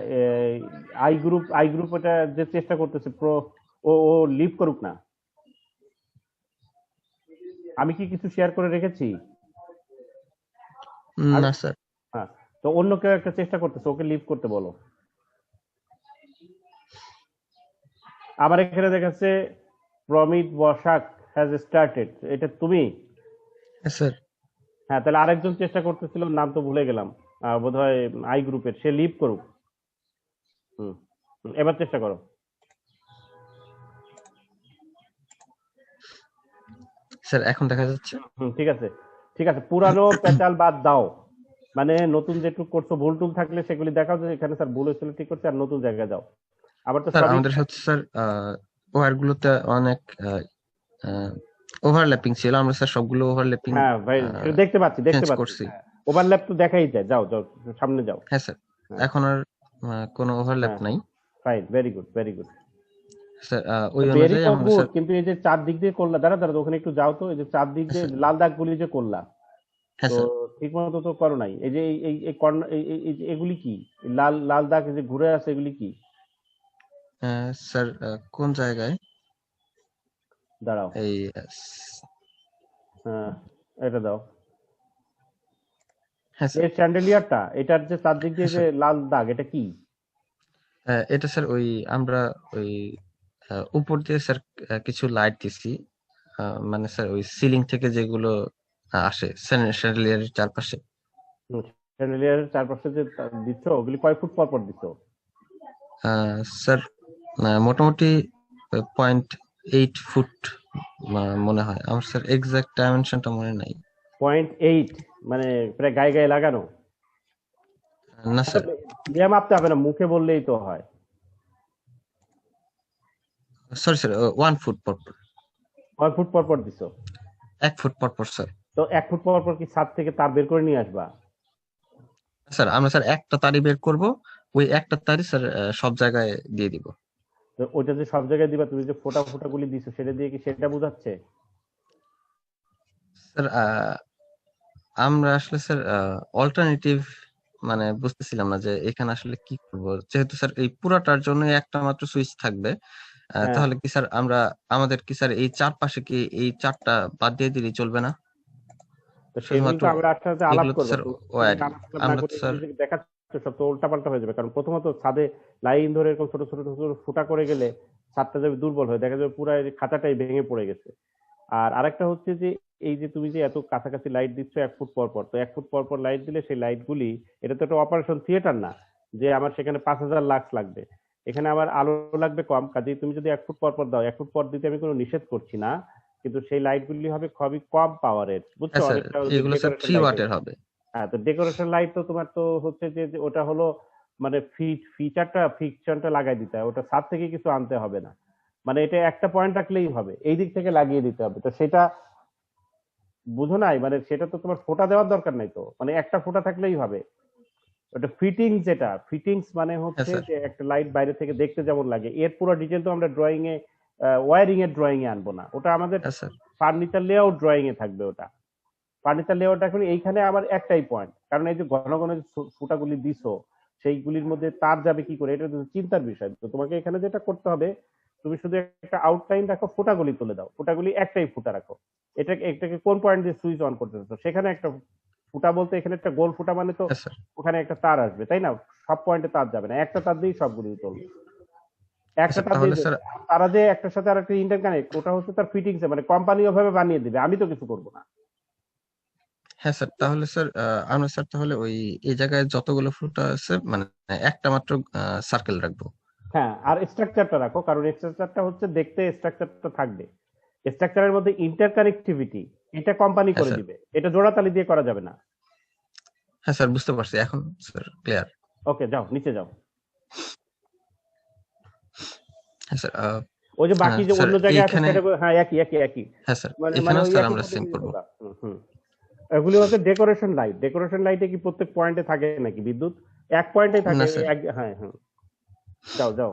আই গ্রুপ ওটা যে চেষ্টা করতেছে প্রো, ও লিভ করুক না। আমি কি কিছু শেয়ার করে রেখেছি? আর না স্যার। হ্যাঁ, তো অন্য কেউ একটা চেষ্টা করতেছে, ওকে লিভ করতে বলো। আমার এখানে দেখাচ্ছে প্রমিত বসাক হ্যাজ স্টার্টেড, এটা তুমি? হ্যাঁ স্যার। হ্যাঁ, তাহলে আরেকজন চেষ্টা করতেছিল, নাম তো ভুলে গেলাম, বোধহয় আই গ্রুপের, সে লিভ করুক। হুম, এবার চেষ্টা করো। স্যার এখন দেখা যাচ্ছে? ঠিক আছে, ঠিক আছে, পুরানো পেঁচাল বাদ দাও, মানে নতুন যেটুকু করছো ভুল টুল থাকলে সেগুলি দেখাও, যে এখানে স্যার ভুল হয়েছিল ঠিক করছে, আর নতুন জায়গায় যাও। আবার তো স্যার সবই আমাদের সাথে স্যার ওয়্যার গুলোতে অনেক ওভারল্যাপিং ছিল, আমরা স্যার সবগুলো ওভারল্যাপিং হ্যাঁ ভাই, সেটা দেখতে পাচ্ছি, দেখতে চেঞ্জ পাচ্ছি। করছি। ওভারল্যাপ তো দেখাই যায়, যাও যাও, সামনে যাও। হ্যাঁ স্যার, হ্যাঁ এখন আর কোনো ওভারল্যাপ হ্যাঁ, নাই fine, very good very good, sir. ওই ভেরি অনুযায়ী তো আমরা গুড। স্যার। কিন্তু এই যে চারদিক দিয়ে করলা, দাঁড়া দাঁড়া, ওখানে একটু যাও তো, এই যে চারদিক হ্যাঁ দিয়ে স্যার। লাল দাগগুলি যে করলা, হ্যাঁ তো স্যার। ঠিক মতো তো করো নাই। এই যে এই কর্নার, এই যে এগুলি কি, এই লাল লাল দাগ এই যে ঘুরে আছে, এগুলি কি? স্যার কোন জায়গায়? দাঁড়াও, এই হ্যাঁ, এটা দাও। হ্যাঁ স্যার। এই চ্যান্ডেলিয়ারটা, এটার যে চারদিক দিয়ে হ্যাঁ যে স্যার। লাল দাগ, এটা কি? এটা স্যার ওই আমরা ওই উপর দিয়ে স্যার কিছু লাইট দিছি, মানে স্যার ওই সিলিং থেকে যেগুলো আসে স্যান্ডেলিয়ারের চারপাশে। চ্যান্ডেলিয়ারের চারপাশে যে দিচ্ছ, ওগুলি কয় ফুট পর পর দিচ্ছ? স্যার মোটামুটি 0.8 ফুট মনে হয় আমার স্যার, এক্সাক্ট ডাইমেনশনটা মনে নাই। 0.8, মানে প্রায় গায়ে গায়ে লাগানো? না আচ্ছা, স্যার। দিয়ে মাপতে হবে না, মুখে বললেই তো হয়। সরি স্যার, 1 ফুট পর পর। কয় ফুট পর পর দিছো? 1 ফুট পর পর স্যার। তো 1 ফুট পর পর কি ছাদ থেকে তার বের করে নিয়ে আসবা? স্যার আমরা স্যার একটা তারি বের করব, ওই একটা তারি স্যার সব জায়গায় দিয়ে দিব। তো ওটা যে সব জায়গায় দিবা, তুমি যে ফোটা ফোটা গুলি দিছো, সেটা দিয়ে কি সেটা বোঝাচ্ছে? স্যার আমরা আসলে স্যার অল্টারনেটিভ মানে বুঝতেছিলাম না যে এখানে আসলে কি করব, যেহেতু স্যার এই পুরাটার জন্য একটা মাত্র সুইচ থাকবে। হ্যাঁ, তাহলে কি স্যার আমাদের কি স্যার এই চারপাশে কি এই চারটা বাদ দিয়ে দিলেই চলবে না? তো সেগুলো শুধুমাত্র তো আমরা আস্তে আস্তে আলাপ এগুলো তো করবো, স্যার তুমি ওয়ারিং। আলাপ টালাপ না আমরা করে তো স্যার। এগুলি যে দেখাচ্ছ সব তো উল্টাপাল্টা হয়ে যাবে, কারণ প্রথমত ছাদে লাইন ধরে এরকম ছোট ছোট ছোট ছোট ফুটা করে গেলে ছাদটা যাবে দুর্বল হয়ে, দেখা যাবে পুরো এই খাঁচাটাই ভেঙে পড়ে গেছে। আর আরেকটা হচ্ছে যে, এই যে তুমি যে এত কাছাকাছি লাইট দিচ্ছ 1 ফুট পর পর, তো 1 ফুট পর পর লাইট দিলে সেই লাইট গুলি, এটা তো একটা অপারেশন থিয়েটার না যে আমার সেখানে 5,000 লাক্স লাগবে। এখানে আমার আলো লাগবে কম, কাজেই তুমি যদি 1 ফুট পর পর দাও, 1 ফুট পর দিতে আমি কোনো নিষেধ করছি না, কিন্তু সেই লাইট গুলি হবে খুবই কম পাওয়ারের, বুঝছো, হ্যাঁ স্যার, অনেকটা ওই যে এগুলো স্যার ডেকোরেশন 3 লাইটের। ওয়াটের হবে। হ্যাঁ, তো ডেকোরেশন লাইট তো তোমার তো হচ্ছে যে ওটা হলো, মানে ফিকচারটা লাগাই দিতে হবে, ওটা ছাদ থেকে কিছু আনতে হবে না, মানে এটা একটা পয়েন্ট রাখলেই হবে, এই দিক থেকে লাগিয়ে দিতে হবে, তো সেটা বুঝো নাই, মানে সেটা তো তোমার ফোঁটা দেওয়ার দরকার নাই তো, মানে একটা ফোঁটা থাকলেই হবে। ওটা ফিটিংস, যেটা ফিটিংস মানে হ্যাঁ হচ্ছে স্যার। যে একটা লাইট বাইরে থেকে দেখতে যেমন লাগে, এর পুরো ডিটেল তো আমরা ড্রয়িং এ, ওয়ারিং এর ড্রয়িং এ আনবো না, ওটা আমাদের হ্যাঁ স্যার। ফার্নিচার লেআউট ড্রয়িং এ থাকবে ওটা। ফার্নিচার লেআউট রাখবেন এইখানে আবার একটাই পয়েন্ট, কারণ এই যে ঘন ঘন যে ফুটাগুলি দিছো সেইগুলির মধ্যে তার যাবে কি করে, এটা তো চিন্তার বিষয়। তো তোমাকে এখানে যেটা করতে হবে, তুমি শুধু একটা আউটলাইন রাখো, ফুটাগুলি তুলে দাও, ফুটাগুলি একটাই ফুটা রাখো। এটাকে কোন পয়েন্ট দিয়ে সুইচ অন করতে চাচ্ছ, সেখানে একটা ফুটা বলতে এখানে একটা গোল ফুটা মানে তো হ্যাঁ স্যার। ওখানে একটা তার আসবে, তাই না? সব পয়েন্টে তার যাবে না, একটা তার দিয়েই সবগুলি চলবে। একটা আচ্ছা তার তাহলে দিয়ে স্যার, তারা যে একটার সাথে আরেকটা ইন্টারকানেক্ট, ওটা হচ্ছে তার ফিটিংস, মানে কোম্পানি ওভাবে বানিয়ে দিবে, আমি তো কিছু করবো না। হ্যাঁ স্যার, তাহলে স্যার আমরা স্যার তাহলে ওই এই জায়গায় যতগুলো ফুটা আছে মানে একটা মাত্র সার্কেল রাখবো। হ্যাঁ, আর স্ট্রাকচারটা রাখো, কারণ স্ট্রাকচারটা হচ্ছে দেখতে, স্ট্রাকচারটা থাকবে, স্ট্রাকচারের মধ্যে ইন্টারকানেক্টিভিটি এটা কোম্পানি হ্যাঁ করে স্যার। দিবে, এটা জোড়াতালি দিয়ে করা যাবে না। হ্যাঁ স্যার, বুঝতে পারছি এখন স্যার, ক্লিয়ার। ওকে, যাও নিচে যাও। হ্যাঁ স্যার। ওই যে বাকি যে স্যার অন্য জায়গায় আছে এইখানে, সেটা হ্যাঁ একই একই একই, হ্যাঁ স্যার মানে মানে এখানেও ওই স্যার একই আমরা সেম পদ্ধতিতে করবো। করবা। হুম। এগুলি হচ্ছে ডেকোরেশন লাইট, ডেকোরেশন লাইটে কি প্রত্যেক পয়েন্টে থাকে নাকি বিদ্যুৎ? এক পয়েন্টে থাকে। না স্যার। হ্যাঁ হ্যাঁ, যাও যাও।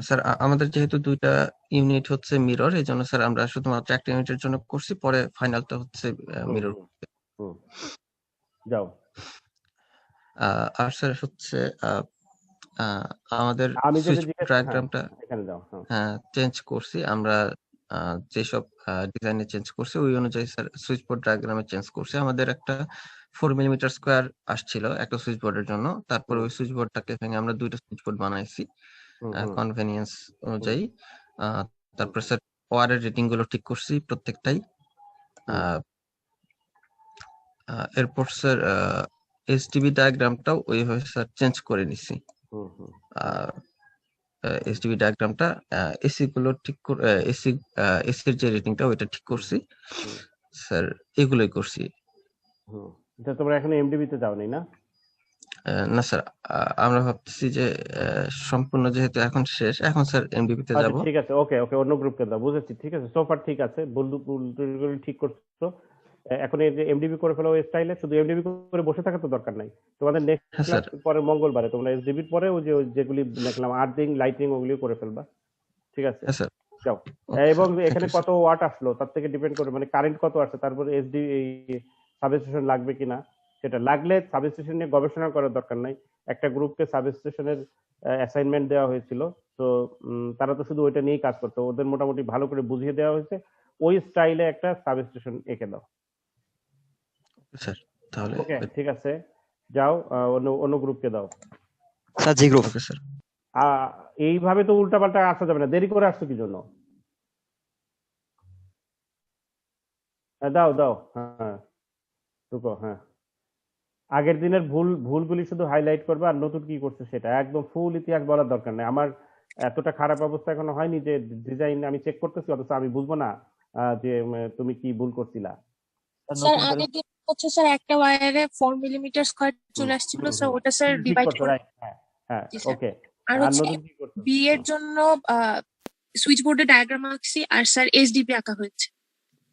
স্যার আমাদের যেহেতু দুইটা ইউনিট হচ্ছে মিরর, এই জন্য স্যার আমরা শুধুমাত্র একটা ইউনিটের জন্য করছি, পরে ফাইনালটা হচ্ছে হুম মিরর। হুম হুম, যাও। আর স্যার হচ্ছে আহ, আহ, আমাদের আমি যেটা সুইচ জিজ্ঞেস, হ্যাঁ ডায়াগ্রামটা এখানে যাও। হ্যাঁ চেঞ্জ করছি আমরা, যেসব ডিজাইনে চেঞ্জ করছি ওই অনুযায়ী স্যার সুইচ বোর্ড ডায়াগ্রামে চেঞ্জ করছি। আমাদের একটা 4 মিলিমিটার স্কোয়ার আসছিল একটা সুইচ বোর্ডের জন্য, তারপরে হুম ওই সুইচ বোর্ডটাকে ভেঙে আমরা দুইটা সুইচ বোর্ড বানাইছি হুম হুম কনভেনিয়েন্স হুম অনুযায়ী। হুম তারপর স্যার ওয়ারের রেটিং গুলো ঠিক করছি প্রত্যেকটাই। হুম আহ, এরপর স্যার এসটিবি ডায়াগ্রামটাও ওইভাবে স্যার চেঞ্জ করে নিছি। হুম হুম এসটিবি ডায়াগ্রামটা এসি গুলো ঠিক এসির যে রেটিংটা ওইটা ঠিক হুম করছি হুম স্যার, এগুলোই করছি। হুম। এটা তোমরা এখন এমডিবি তে যাও নি না? না স্যার, আমরা ভাবতেছি যে সম্পূর্ণ যেহেতু এখন শেষ, এখন স্যার এমডিবি তে আচ্ছা যাব। ঠিক আছে, ওকে ওকে, অন্য গ্রুপকে দাও, বুঝেছি, ঠিক আছে, সোফার ঠিক আছে, বন্ধু বন্ধু ঠিক করছো। এখন এই যে এমডিবি করে ফেলো ওই স্টাইলে, শুধু এমডিবি করে বসে থাকার তো দরকার নাই। তোমাদের নেক্সট হ্যাঁ ক্লাস স্যার। পরে মঙ্গলবারে তোমরা এসডিবির পরে ওই যে যেগুলি দেখলাম আর্থিং লাইটিং ওগুলি করে ফেলবা, ঠিক আছে? হ্যাঁ স্যার। যাও। ওকে এবং স্যার, থ্যাংক এখানে ইউ কত স্যার। ওয়াট আসলো তার থেকে ডিপেন্ড করে, মানে কারেন্ট কত আসছে, তারপরে এসডি এই সাবস্টেশন লাগবে কিনা, সেটা লাগলে সাবস্টেশন নিয়ে গবেষণা করার দরকার নাই। একটা গ্রুপকে সাবস্টেশনের অ্যাসাইনমেন্ট দেওয়া হয়েছিল, তো তারা তো শুধু ওইটা নিয়েই কাজ করতো, ওদের মোটামুটি ভালো করে বুঝিয়ে দেওয়া হয়েছে, ওই স্টাইলে একটা সাবস্টেশন এঁকে দাও। স্যার তাহলে ওকে ঠিক আছে, যাও অন্য অন্য গ্রুপকে দাও। Sir G group. Okay sir. আহ, এইভাবে তো উল্টাপাল্টা আসা যাবে না, দেরি করে আসছো কি জন্য? দাও দাও, হ্যাঁ ঢুকো, হ্যাঁ। আগের দিনের ভুলগুলি শুধু হাইলাইট করবে, আর নতুন কি করছে সেটা একদম ফুল ইতিহাস বলার দরকার নেই আমার। এতটা খারাপ অবস্থা এখনো হয়নি যে ডিজাইন আমি চেক করতেছি অথচ আমি বুঝবো না যে তুমি কি ভুল করছিলা। স্যার নতুন করে আগের দিন হচ্ছে স্যার একটা ওয়্যারে 4 মিলিমিটার স্কোয়ার হুম চলে আসছিল হুম স্যার, হুম, ওটা স্যার ঠিক ডিভাইড করছো, করে। রাইট, হ্যাঁ হ্যাঁ, জি স্যার। ওকে। আর আর হচ্ছে নতুন কি করছো? বি এর জন্য সুইচ বোর্ডে ডায়াগ্রাম আঁকছি, আর স্যার এসডিপি আঁকা হয়েছে।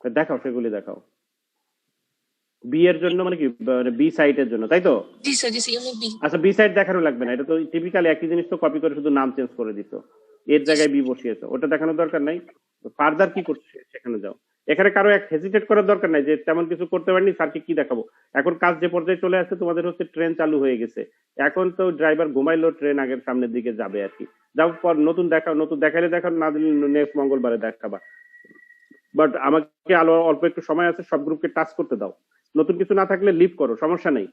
দেখাও, সেগুলি দেখাও। বি এর জন্য মানে কি, মানে বি সাইটের জন্য, তাই তো? জি স্যার, জি স্যার, ইউনিট বি। আচ্ছা, বি সাইড দেখানো লাগবে না, এটা তো টিপিক্যাল একই জিনিস, তো কপি করে শুধু নাম চেঞ্জ করে দিছো, এর জায়গায় বি বসিয়েছো, ওটা দেখানোর দরকার নাই। ফার্দার কি করছে সেখানে যাও। এখানে কারো এক হেজিটেট করার দরকার নাই যে তেমন কিছু করতে পারিনি, স্যারকে কি দেখাবো। এখন কাজ যে পর্যায়ে চলে আসছে, তোমাদের হচ্ছে ট্রেন চালু হয়ে গেছে, এখন তো ড্রাইভার ঘুমাইলো, ট্রেন আগের সামনের দিকে যাবে আর কি। যাও, পর নতুন দেখাও, নতুন দেখাইলে দেখাও, না দিলে নেক্সট মঙ্গলবারে দেখাবা। বাট আমাকে আলো অল্প একটু সময় আছে, সব গ্রুপকে টাচ করতে দাও, নতুন কিছু না থাকলে লিভ করো, সমস্যা নেই।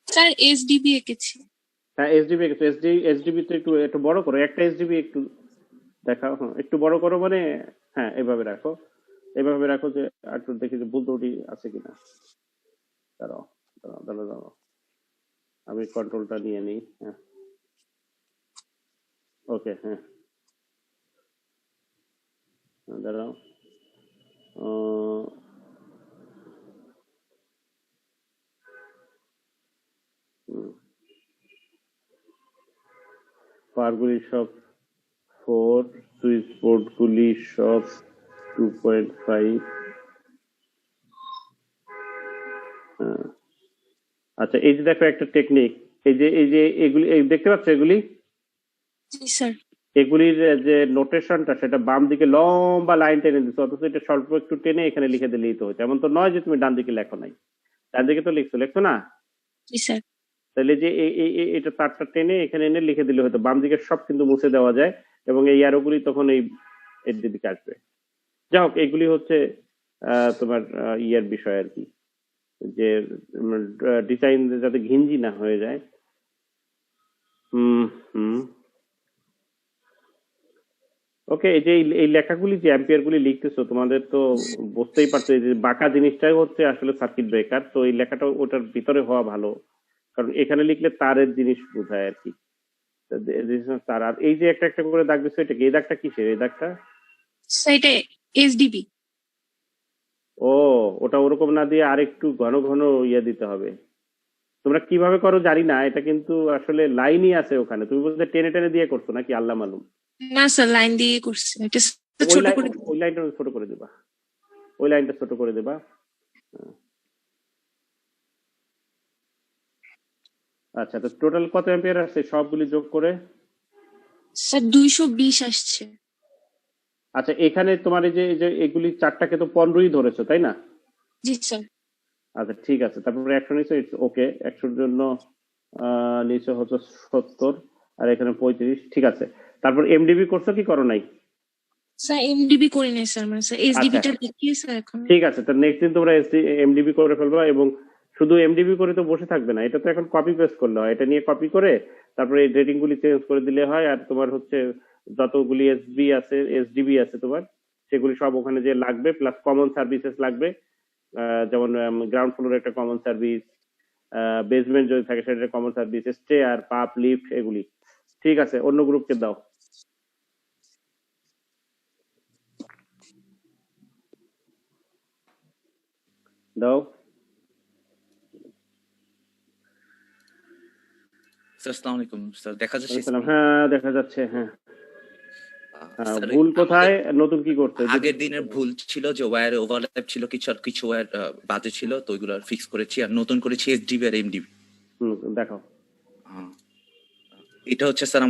স্যার এসডিবি এঁকেছি। হ্যাঁ এসডিবি, এসডিবি তো একটু একটু বড় করো, একটা এসডিবি একটু দেখাও, হ্যাঁ একটু বড় করো, মানে হ্যাঁ এভাবে রাখো, এভাবে রাখো, যে একটু দেখি যে ভুল ত্রুটি আছে কিনা। দাঁড়াও দাঁড়াও দাঁড়াও দাঁড়াও, আমি কন্ট্রোলটা নিয়ে নিই, হ্যাঁ ওকে, হ্যাঁ দাঁড়াও। পারগুলি সব 4, সুইচ বোর্ড গুলি সব 2.5। আচ্ছা, এই যে দেখো একটা টেকনিক, এই যে এগুলি দেখতে পাচ্ছ, এগুলি জি স্যার। এগুলির যে নোটেশনটা সেটা বাম দিকে লম্বা লাইন টেনে দিচ্ছে, অথচ এটা স্বল্প একটু টেনে এখানে লিখে দিলেই তো হচ্ছে। এমন তো নয় যে তুমি ডান দিকে লেখো নাই, ডান দিকে তো লিখছো না? জি স্যার। তাহলে যে এটা তারটা টেনে এখানে এনে লিখে দিলে হয়তো, বাম দিকের সব কিন্তু মুছে দেওয়া যায় এবং এই অ্যারোগুলি তখন এই এর দিকে আসবে। যাই হোক, এগুলি হচ্ছে তোমার ইয়ার বিষয় আর কি, যে ডিজাইন যাতে ঘিঞ্জি না হয়ে যায়। হুম। ওকে, এই যে এই লেখাগুলি যে অ্যাম্পিয়ার গুলি লিখতেছো, তোমাদের তো বুঝতেই পারছো এই যে বাঁকা জিনিসটাই হচ্ছে আসলে সার্কিট ব্রেকার। তো এই লেখাটা ওটার ভিতরে হওয়া ভালো, কারণ এখানে লিখলে তারের জিনিস বোঝায় আর কি। তার আর এই যে একটা একটা করে দাগ দিচ্ছ, এটা কি? এই দাগটা কিসের? এই দাগটা স্যার এটা এসডিবি। ও, ওটা ওরকম না দিয়ে আরেকটু ঘন ঘন ইয়ে দিতে হবে। তোমরা কিভাবে করো জানি না, এটা কিন্তু আসলে লাইনই আছে ওখানে। তুমি বলতে টেনে টেনে দিয়ে করছো নাকি আল্লাহ মালুম? না স্যার, লাইন দিয়ে করছি, এটা ওই ছোট লাইন, করে। ওই লাইনটা ছোট করে দেবা, ওই লাইনটা ছোট করে দেবা। আচ্ছা, তো টোটাল কত অ্যাম্পিয়ার আসছে সবগুলি যোগ করে? স্যার 220 আসছে। আচ্ছা, এখানে তোমার এই যে এগুলি চারটাকে তো 15ই ধরেছো তাই না? জি স্যার। আচ্ছা ঠিক আছে, তারপরে 100 নিচে, ইটস ওকে। 100-র জন্য নিচে হচ্ছে 70 আর এখানে 35, ঠিক আছে। তারপর এমডিবি করছো কি করো নাই? স্যার এমডিবি করি নাই স্যার, মানে স্যার এসডিবিটা আচ্ছা দেখিয়ে স্যার এখন। ঠিক আছে, তো নেক্সট দিন তোমরা এমডিবি করে ফেলবা। এবং শুধু এমডিবি করে তো বসে থাকবে না, এটা তো এখন কপি পেস্ট করলে হয়। এটা নিয়ে কপি করে তারপরে এই রেটিং গুলি চেঞ্জ করে দিলে হয়। আর তোমার হচ্ছে যতগুলি এসডিবি আছে তোমার, সেগুলি সব ওখানে যে লাগবে, প্লাস কমন সার্ভিসেস লাগবে। যেমন গ্রাউন্ড ফ্লোরে একটা কমন সার্ভিস, বেসমেন্ট যদি থাকে সেটা কমন সার্ভিস, স্টেয়ার, পাপ, লিফট, এগুলি। ঠিক আছে, অন্য গ্রুপকে দাও। দাও। স্যার আসসালামু আলাইকুম স্যার, দেখা যাচ্ছে আসসালাম, হ্যাঁ দেখা যাচ্ছে, হ্যাঁ। স্যার ভুল কোথায়, নতুন কি করতে? আগের দিনের ভুল ছিল যে ওয়্যারে ওভারল্যাপ ছিল, কিছু আর কিছু ওয়্যার বাজে ছিল, তো ওইগুলো ফিক্স করেছি আর নতুন করেছি এসডিবি আর এমডিবি। দেখাও। এটা হচ্ছে স্যার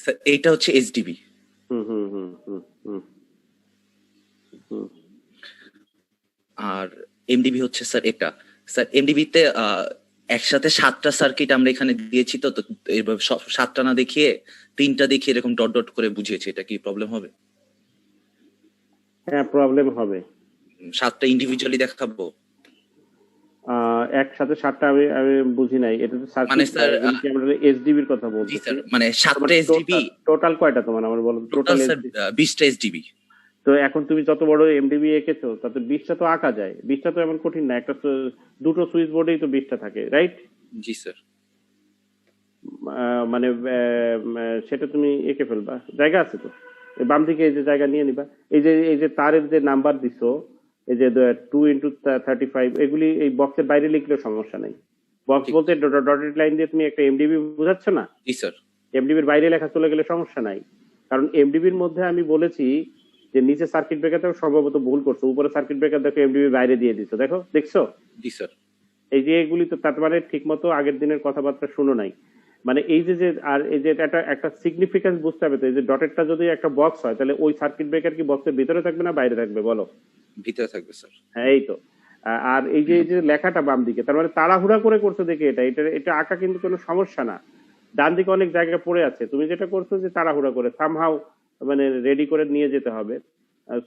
স্যার এইটা হচ্ছে এসডিবি। আর এমডিবি হচ্ছে স্যার এটা। স্যার এমডিবিতে একসাথে 7টা সার্কিট আমরা এখানে দিয়েছি, তো এইভাবে 7টা না দেখিয়ে 3টা দেখিয়ে এরকম ডট ডট করে বুঝিয়েছি। এটা কি প্রবলেম হবে? হ্যাঁ প্রবলেম হবে। 7টা ইন্ডিভিজুয়ালি দেখাবো? একসাথে 7টা আমি আমি বুঝি নাই। এটা তো সার্কিট, মানে স্যার আমরা এসডিবির কথা বলছি। জি স্যার, মানে 7টা এসডিবি টোটাল কয়টা তোমার আমার বলো? টোটাল স্যার 20টা এসডিবি। তো এখন তুমি যত বড় এমডিবি এঁকেছো তাতে 20টা তো আঁকা যায়। 20টা তো এমন কঠিন না, একটা দুটো সুইচ বোর্ডেই তো 20টা থাকে, রাইট? জি স্যার। মানে সেটা তুমি এঁকে ফেলবা, জায়গা আছে তো বাম দিকে, এই যে জায়গা নিয়ে নিবা। এই যে তারের যে নাম্বার দিছো, এই যে 2x35, এগুলি এই বক্সের বাইরে লিখলেও সমস্যা নাই। বক্স বলতে ডটেড লাইন দিয়ে তুমি একটা এমডিবি বোঝাচ্ছ না? জি স্যার। এমডিবির বাইরে লেখা চলে গেলে সমস্যা নাই, কারণ এমডিবির মধ্যে আমি বলেছি যে নিচে সার্কিট ব্রেকারটা সম্ভবত ভুল করছো, উপরে সার্কিট ব্রেকার দেখো এমডিবি বাইরে দিয়ে দিছো, দেখছো? জি স্যার। এই যে এগুলি তো তার মানে ঠিক মতো আগের দিনের কথাবার্তা শুনো নাই। মানে এই যে আর এই যে একটা সিগনিফিকেন্স বুঝতে হবে তো। এই যে ডটেডটা যদি একটা বক্স হয়, তাহলে ওই সার্কিট ব্রেকার কি বক্সের ভিতরে থাকবে না বাইরে থাকবে বলো? ভিতরে থাকবে স্যার। হ্যাঁ এই তো। আর এই যে লেখাটা বাম দিকে, তার মানে তাড়াহুড়া করে করছো দেখে এটা আঁকা কিন্তু কোনো সমস্যা না। ডান দিকে অনেক জায়গা পড়ে আছে, তুমি যেটা করছো যে তাড়াহুড়া করে সামহাউ মানে রেডি করে নিয়ে যেতে হবে।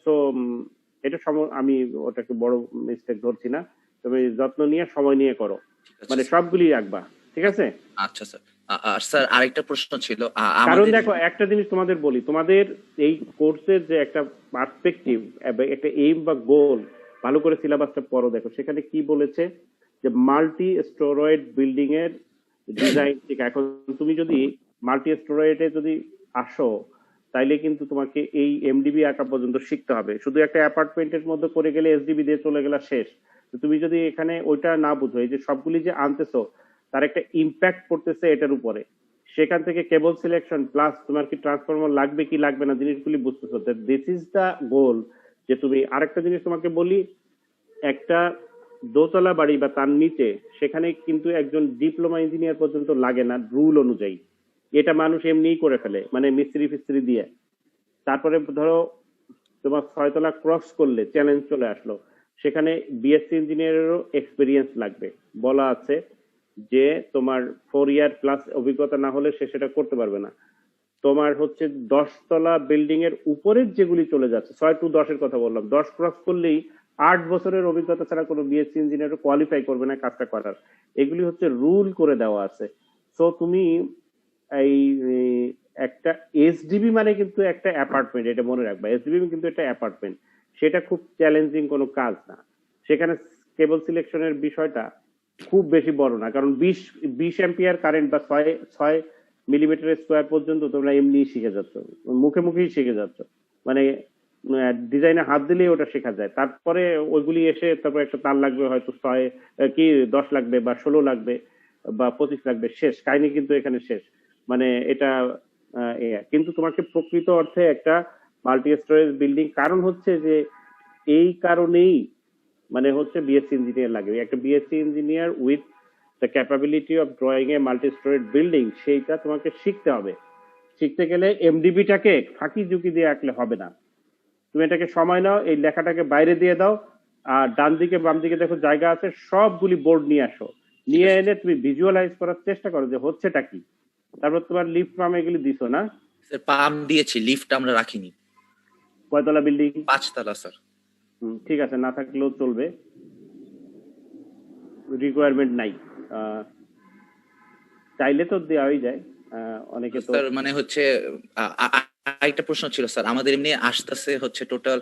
সো এটা আমি ওটাকে বড় মিস্টেক ধরছি না। তুমি যত্ন নিয়ে সময় নিয়ে করো, মানে সবগুলি রাখবা, ঠিক আছে? আচ্ছা স্যার। আর স্যার আরেকটা প্রশ্ন ছিল, কারণ দেখো একটা জিনিস তোমাদের বলি, তোমাদের এই কোর্সের যে একটা পার্সপেক্টিভ, একটা এইম বা গোল, ভালো করে সিলেবাসটা পড়ো। দেখো সেখানে কি বলেছে যে মাল্টি স্টোরয়েড বিল্ডিং এর ডিজাইন। ঠিক, এখন তুমি যদি মাল্টি স্টোরয়েডে যদি আসো, তাইলে কিন্তু তোমাকে এই এমডিবি আঁকা পর্যন্ত শিখতে হবে। শুধু একটা অ্যাপার্টমেন্টের মধ্যে করে গেলে এসডিবি দিয়ে চলে গেলা শেষ। তুমি যদি এখানে ওইটা না বুঝো, এই যে সবগুলি যে আনতেছো তার একটা ইম্প্যাক্ট পড়তেছে এটার উপরে, সেখান থেকে কেবল সিলেকশন প্লাস তোমার কি ট্রান্সফরমার লাগবে কি লাগবে না জিনিসগুলি বুঝতেছো। দিস ইজ দা গোল। যে তুমি আরেকটা জিনিস তোমাকে বলি, একটা দোতলা বাড়ি বা তার নিচে সেখানে কিন্তু একজন ডিপ্লোমা ইঞ্জিনিয়ার পর্যন্ত লাগে না রুল অনুযায়ী। এটা মানুষ এমনিই করে ফেলে, মানে মিস্ত্রি ফিস্ত্রি দিয়ে। তারপরে ধরো তোমার 6 তলা ক্রস করলে চ্যালেঞ্জ চলে আসলো, সেখানে বিএসসি ইঞ্জিনিয়ারেরও এক্সপিরিয়েন্স লাগবে। বলা আছে যে তোমার 4 ইয়ার প্লাস অভিজ্ঞতা না হলে সে সেটা করতে পারবে না। তোমার হচ্ছে 10 তলা বিল্ডিং এর উপরের যেগুলি চলে যাচ্ছে, 6 to 10-এর কথা বললাম, 10 ক্রস করলেই 8 বছরের অভিজ্ঞতা ছাড়া কোনো বিএসসি ইঞ্জিনিয়ার কোয়ালিফাই করবে না কাজটা করার। এগুলি হচ্ছে রুল করে দেওয়া আছে। সো তুমি এই একটা এসডিবি মানে কিন্তু একটা অ্যাপার্টমেন্ট, এটা মনে রাখবা, এসডিবি কিন্তু একটা অ্যাপার্টমেন্ট, সেটা খুব চ্যালেঞ্জিং কোনো কাজ না। সেখানে কেবল সিলেকশনের বিষয়টা খুব বেশি বড় না, কারণ 20 অ্যাম্পিয়ার কারেন্ট বা 6 মিলিমিটার স্কোয়ার পর্যন্ত তোমরা এমনি শিখে যাচ্ছ, মুখে মুখেই শিখে যাচ্ছ, মানে ডিজাইনে হাত দিলেই ওটা শেখা যায়। তারপরে ওইগুলি এসে তারপর একটা তার লাগবে, হয়তো 10 লাগবে বা 16 লাগবে বা 25 লাগবে, শেষ কাহিনী কিন্তু এখানে শেষ। মানে এটা কিন্তু তোমাকে প্রকৃত অর্থে একটা মাল্টি স্টোরেজ বিল্ডিং, কারণ হচ্ছে যে এই কারণেই মানে হচ্ছে বিএসসি ইঞ্জিনিয়ার লাগে। একটা BSc engineer with the capability of drawing A multi storage building, সেইটা তোমাকে শিখতে হবে। শিখতে গেলে এমডিবিটাকে ফাঁকি ঝুঁকি দিয়ে আঁকলে হবে না। তুমি এটাকে সময় নাও, এই লেখাটাকে বাইরে দিয়ে দাও, আর ডান দিকে বাম দিকে দেখো জায়গা আছে, সবগুলি বোর্ড নিয়ে আসো, নিয়ে এনে তুমি ভিজুয়ালাইজ করার চেষ্টা করো যে হচ্ছেটা কি। তারপর তোমার লিফট পাম এগুলি দিছো না? স্যার পাম দিয়েছি, লিফট আমরা রাখিনি। 6 তলা বিল্ডিং? 5 তলা স্যার। ঠিক আছে, না থাকলেও চলবে, রিকোয়ারমেন্ট নাই। চাইলে তো দেওয়াই যায়, অনেকে তো। স্যার মানে হচ্ছে আরেকটা প্রশ্ন ছিল স্যার, আমাদের এমনি আসতেছে হচ্ছে টোটাল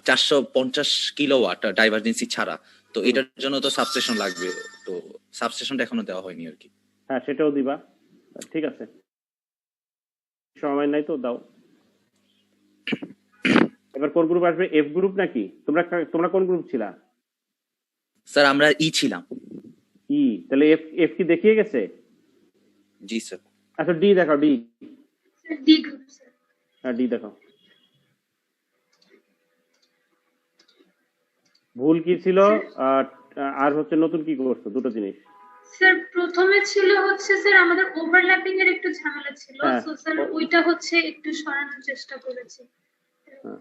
450 কিলোওয়াট ডাইভারজেন্সি ছাড়া, তো এটার জন্য তো সাবস্টেশন লাগবে, তো সাবস্টেশনটা এখনো দেওয়া হয়নি আর কি। হ্যাঁ, সেটাও দিবা, ঠিক আছে, সময় নাই তো দাও। এবার কোন গ্রুপ আসবে? এফ গ্রুপ নাকি? তোমরা কোন গ্রুপ ছিলা? স্যার আমরা ছিলাম। ই? তাহলে এফ কি দেখিয়ে গেছে? জি স্যার। আচ্ছা, ডি দেখাও, ডি। D group sir. হ্যাঁ, ডি দেখাও। ভুল কি ছিল আর হচ্ছে নতুন কি করছো? দুটো জিনিস স্যার। প্রথমে ছিল হচ্ছে স্যার আমাদের ওভারল্যাপিং এর একটু ঝামেলা ছিল, হ্যাঁ। তো স্যার ওইটা হচ্ছে একটু সরানোর চেষ্টা করেছি। হ্যাঁ।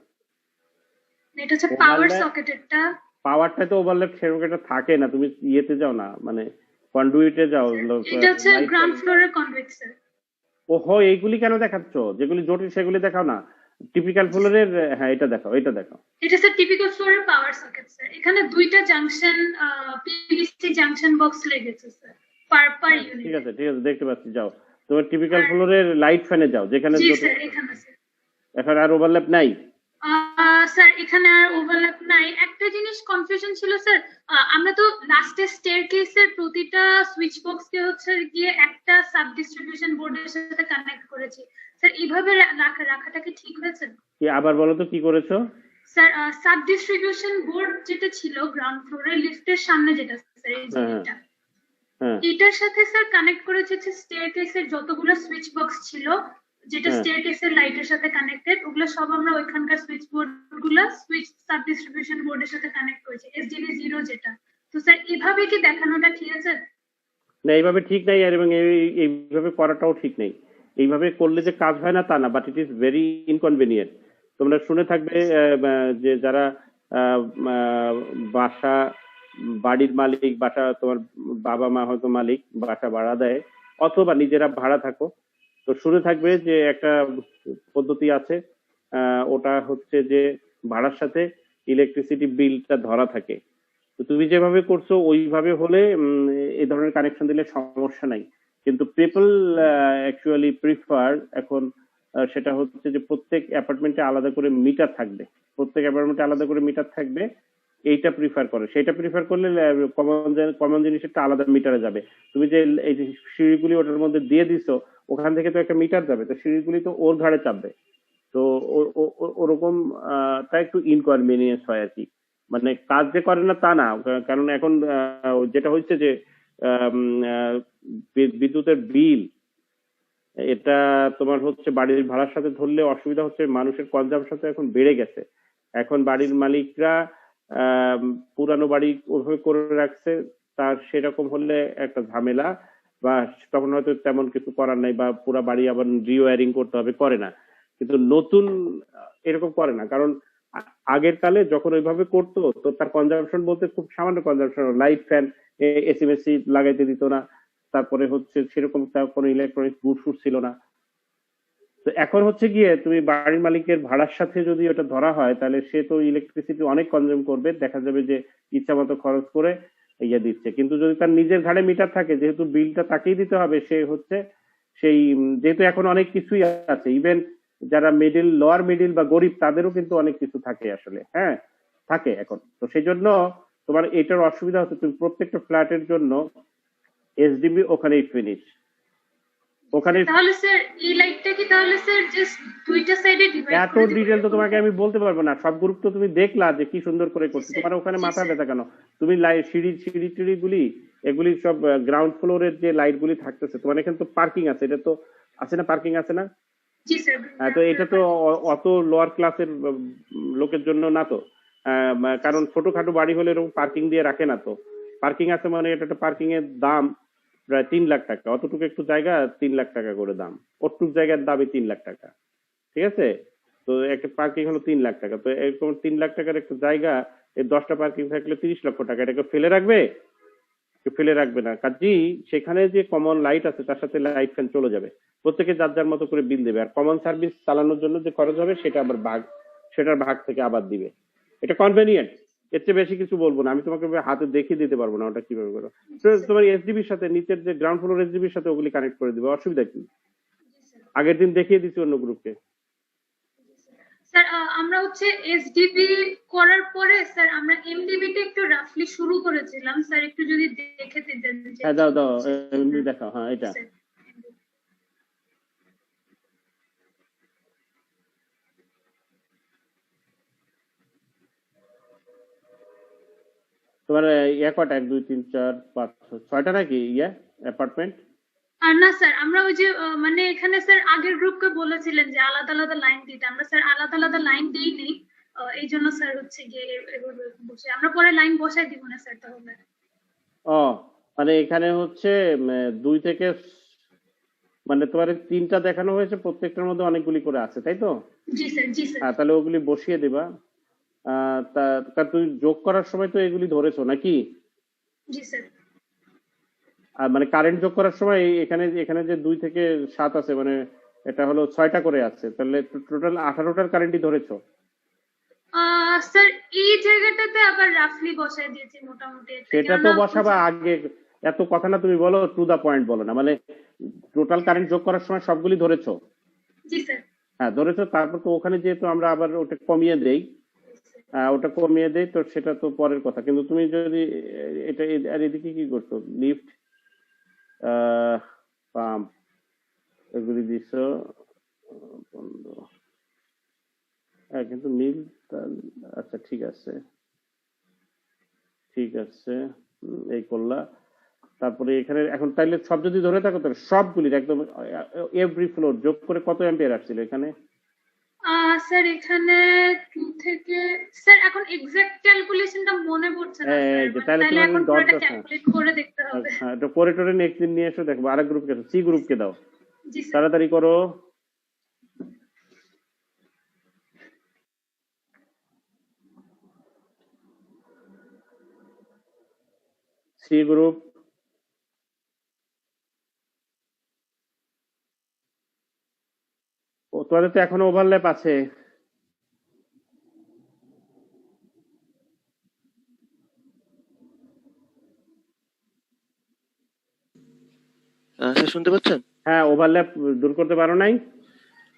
এটা হচ্ছে পাওয়ার Overlap- সকেটেরটা। পাওয়ারটা তো ওভারল্যাপ সেরকম একটা থাকে না, তুমি ইয়েতে যাও না, মানে কন্ডুইটে যাও। এটা হচ্ছে গ্রাউন্ড ফ্লোরের কনডুইট স্যার। ওহো, এইগুলি কেন দেখাচ্ছ? যেগুলি জটিল সেগুলি দেখাও না, টিপিক্যাল ফ্লোরের। হ্যাঁ, এটা দেখাও, এটা দেখাও। এটা স্যার টিপিক্যাল ফ্লোরের পাওয়ার সকেট স্যার। এখানে দুইটা জাংশন পিভিসি জাংশন বক্স লেগেছে স্যার পার ইউনিট। ঠিক আছে, ঠিক আছে, দেখতে পাচ্ছি, যাও তোমার টিপিক্যাল ফ্লোরের লাইট ফ্যানে যাও, যেখানে জি স্যার এখানে স্যার। এখন আর ওভারল্যাপ নাই। স্যার এখানে আর ওভারল্যাপ নাই। একটা জিনিস কনফিউশন ছিল স্যার, আমরা তো লাস্টে স্টেয়ারকেসের প্রতিটা সুইচ বক্স কে হচ্ছে গিয়ে একটা সাব ডিস্ট্রিবিউশন বোর্ডের সাথে কানেক্ট করেছি স্যার। এইভাবে রাখাটা কি ঠিক হয়েছে? কি আবার বলো তো কি করেছো? স্যার সাব ডিস্ট্রিবিউশন বোর্ড যেটা ছিল গ্রাউন্ড ফ্লোরে লিফটের সামনে, যেটা স্যার এই জিনিসটা, হ্যাঁ, এটার সাথে স্যার কানেক্ট করেছে হচ্ছে স্টেয়ারকেসের যতগুলো সুইচ বক্স ছিল, যেটা স্টেয়ারকেসের লাইটের সাথে কানেক্টেড, ওগুলো সব আমরা ওইখানকার সুইচ বোর্ড গুলা সুইচ সাব ডিস্ট্রিবিউশন বোর্ডের সাথে কানেক্ট করেছি, এসডিবি 0 যেটা। তো স্যার এভাবে কি দেখানোটা ঠিক আছে? না, এইভাবে ঠিক নাই, আর এবং এইভাবে করাটাও ঠিক নেই। এইভাবে করলে যে কাজ হয় না তা না, but it is very inconvenient. তোমরা শুনে থাকবে যে যারা বাসা বাড়ির মালিক, বাসা তোমার বাবা মা হয়তো মালিক, বাসা ভাড়া দেয় অথবা নিজেরা ভাড়া থাকো, তো শুনে থাকবে যে একটা পদ্ধতি আছে, ওটা হচ্ছে যে ভাড়ার সাথে ইলেকট্রিসিটি বিলটা ধরা থাকে। তো তুমি যেভাবে করছো ওইভাবে হলে এই ধরনের কানেকশন দিলে সমস্যা নাই, কিন্তু পিপল অ্যাকচুয়ালি প্রিফার এখন সেটা হচ্ছে যে প্রত্যেক অ্যাপার্টমেন্টে আলাদা করে মিটার থাকবে, প্রত্যেক অ্যাপার্টমেন্টে আলাদা করে মিটার থাকবে, এইটা প্রিফার করে। সেটা প্রিফার করলে কমন জিনিসটা আলাদা মিটারে যাবে। তুমি যে এই যে সিঁড়িগুলি ওটার মধ্যে দিয়ে দিছো, ওখান থেকে তো একটা মিটার যাবে, তো সিঁড়িগুলি তো ওর ঘাড়ে চাপবে, তো ওরকম তা একটু ইনকনভিনিয়েন্স হয় আর কি। মানে কাজ যে করে না তা না, কারণ এখন যেটা হচ্ছে যে বিদ্যুতের বিল, এটা তোমার হচ্ছে বাড়ির ভাড়ার সাথে ধরলে অসুবিধা হচ্ছে, মানুষের কনজাম্পশন তো এখন বেড়ে গেছে। এখন বাড়ির মালিকরা পুরানো বাড়ি ওইভাবে করে রাখছে, তার সেরকম হলে একটা ঝামেলা, বা তখন হয়তো তেমন কিছু করার নাই, বা পুরো বাড়ি আবার রিওয়ারিং করতে হবে, করে না। কিন্তু নতুন এরকম করে না, কারণ আগের কালে যখন ওইভাবে করতো তো তার কনজাম্পশন বলতে খুব সামান্য consumption, light fan AC Messi লাগাইতে দিত না, তারপরে হচ্ছে সেরকম তার কোনো ইলেকট্রনিক গুড ফুড ছিল না। তো এখন হচ্ছে গিয়ে তুমি বাড়ির মালিকের ভাড়ার সাথে যদি ওটা ধরা হয় তাহলে সে তো ইলেকট্রিসিটি অনেক কনজিউম করবে, দেখা যাবে যে ইচ্ছা মতো খরচ করে ইয়ে দিচ্ছে। কিন্তু যদি তার নিজের ঘাড়ে মিটার থাকে, যেহেতু বিলটা তাকেই দিতে হবে, সে হচ্ছে সেই যেহেতু এখন অনেক কিছুই আছে, ইভেন যারা মিডিল, লোয়ার মিডিল বা গরিব তাদেরও কিন্তু অনেক কিছু থাকে আসলে, হ্যাঁ থাকে এখন। তো সেই জন্য তোমার এটার অসুবিধা হচ্ছে তুমি প্রত্যেকটা ফ্ল্যাটের জন্য এসডিবি ওখানেই ফিনিশ, ওখানে তাহলে স্যার এই লাইটটা কি তাহলে স্যার জাস্ট দুইটা সাইডে ডিভাইড এত ডিটেল তো তোমাকে আমি বলতে পারবো না। সব গ্রুপ তো তুমি দেখলা যে কি সুন্দর করে করছে, তোমার ওখানে মাথা ব্যথা কেন? তুমি সিঁড়ি টিড়ি গুলি এগুলি সব গ্রাউন্ড ফ্লোরের যে লাইট গুলি থাকতেছে, তোমার এখানে তো পার্কিং আছে, এটা তো আছে না, পার্কিং আছে না? জি স্যার। তো এটা তো অত লোয়ার ক্লাসের লোকের জন্য না তো, কারণ ছোটখাটো বাড়ি হলে এরকম পার্কিং দিয়ে রাখে না তো। পার্কিং আছে মানে এটা একটা পার্কিং এর দাম প্রায় 3 লাখ টাকা, অতটুকু একটু জায়গা 3 লাখ টাকা করে দাম, অতটুক জায়গার দামই 3 লাখ টাকা, ঠিক আছে? তো একটা পার্কিং হলো 3 লাখ টাকা, তো এরকম 3 লাখ টাকার একটা জায়গা, এই 10টা পার্কিং থাকলে 30 লক্ষ টাকা, এটাকে ফেলে রাখবে? ফেলে রাখবে না। কাজেই সেখানে যে কমন লাইট আছে তার সাথে লাইট ফ্যান চলে যাবে, প্রত্যেকে যার যার মতো করে বিল দেবে, আর কমন সার্ভিস চালানোর জন্য যে খরচ হবে সেটা আবার সেটার ভাগ থেকে আবার দিবে। এটা কনভেনিয়েন্ট, এর চেয়ে বেশি কিছু বলবো না, আমি তোমাকে হাতে দেখিয়ে দিতে পারবো না ওটা কিভাবে করো। তোমার এসডিবির সাথে নিচের যে গ্রাউন্ড ফ্লোর এসডিবির সাথে ওগুলি কানেক্ট করে দিবে, অসুবিধা কি? আগের দিন দেখিয়ে দিচ্ছি অন্য গ্রুপকে। স্যার আমরা হচ্ছে এসডিবি করার পরে স্যার আমরা এমডিবি তে একটু রাফলি শুরু করেছিলাম স্যার, একটু যদি দেখে দিতেন। হ্যাঁ দাও দাও, এমনি দেখাও। হ্যাঁ এটা তোমার ইয়ে কটা, 1 2 3 4 5 6টা নাকি ইয়ে অ্যাপার্টমেন্ট? আর না স্যার, আমরা ওই যে মানে এখানে স্যার আগের গ্রুপকে বলেছিলেন যে আলাদা আলাদা লাইন দিতে, আমরা স্যার আলাদা আলাদা লাইন দিইনি, এই জন্য স্যার হচ্ছে গিয়ে এভাবে বসে আমরা পরে লাইন বসাই দিব না স্যার তাহলে। ও মানে এখানে হচ্ছে 2 থেকে মানে তোমার 3টা দেখানো হয়েছে, প্রত্যেকটার মধ্যে অনেকগুলি করে আছে, তাই তো? জি স্যার। জি স্যার। হ্যাঁ তাহলে ওগুলি বসিয়ে দিবা। তা তুই যোগ করার সময় তো এগুলি ধরেছো নাকি? জি স্যার। আর মানে কারেন্ট যোগ করার সময় এখানে এখানে যে 2 থেকে 7 আছে, মানে এটা হলো 6টা করে আছে, তাহলে টোটাল 18টার কারেন্টই ধরেছো? স্যার এই জায়গাটাতে আবার রাফলি বসাই দিয়েছি মোটামুটি। সেটা তো বসাবা আগে, এত কথা না, তুমি বলো টু দা পয়েন্ট বলো না, মানে টোটাল কারেন্ট যোগ করার সময় সবগুলি ধরেছো? জি স্যার। হ্যাঁ ধরেছো, তারপর তো ওখানে যেহেতু আমরা আবার ওটা কমিয়ে দেই, তো সেটা তো পরের কথা। কিন্তু তুমি যদি এটা আর এদিকে কি করছো, লিফট পাম্প এগুলি দিছো বন্ধ, হ্যাঁ কিন্তু মিল, আচ্ছা ঠিক আছে এই করলা। তারপরে এখানে এখন তাইলে সব যদি ধরে থাকো তাহলে সবগুলির একদম এভরি ফ্লোর যোগ করে কত অ্যাম্পিয়ার আসছিল এখানে? স্যার এখানে 2 থেকে স্যার এখন এক্সাক্ট ক্যালকুলেশনটা মনে পড়ছে না স্যার, তাহলে এখন পুরোটা ক্যালকুলেট করে দেখতে হবে। হ্যাঁ এটা করে টোরে নেক্সট দিন নিয়ে এসো, দেখবো। আরেক গ্রুপকে, সি গ্রুপকে দাও, জি স্যার। তাড়াতাড়ি করো। সি গ্রুপ তোমাদের তো এখনো ওভারল্যাপ আছে। স্যার শুনতে পাচ্ছেন? হ্যাঁ ওভারল্যাপ দূর করতে পারো নাই?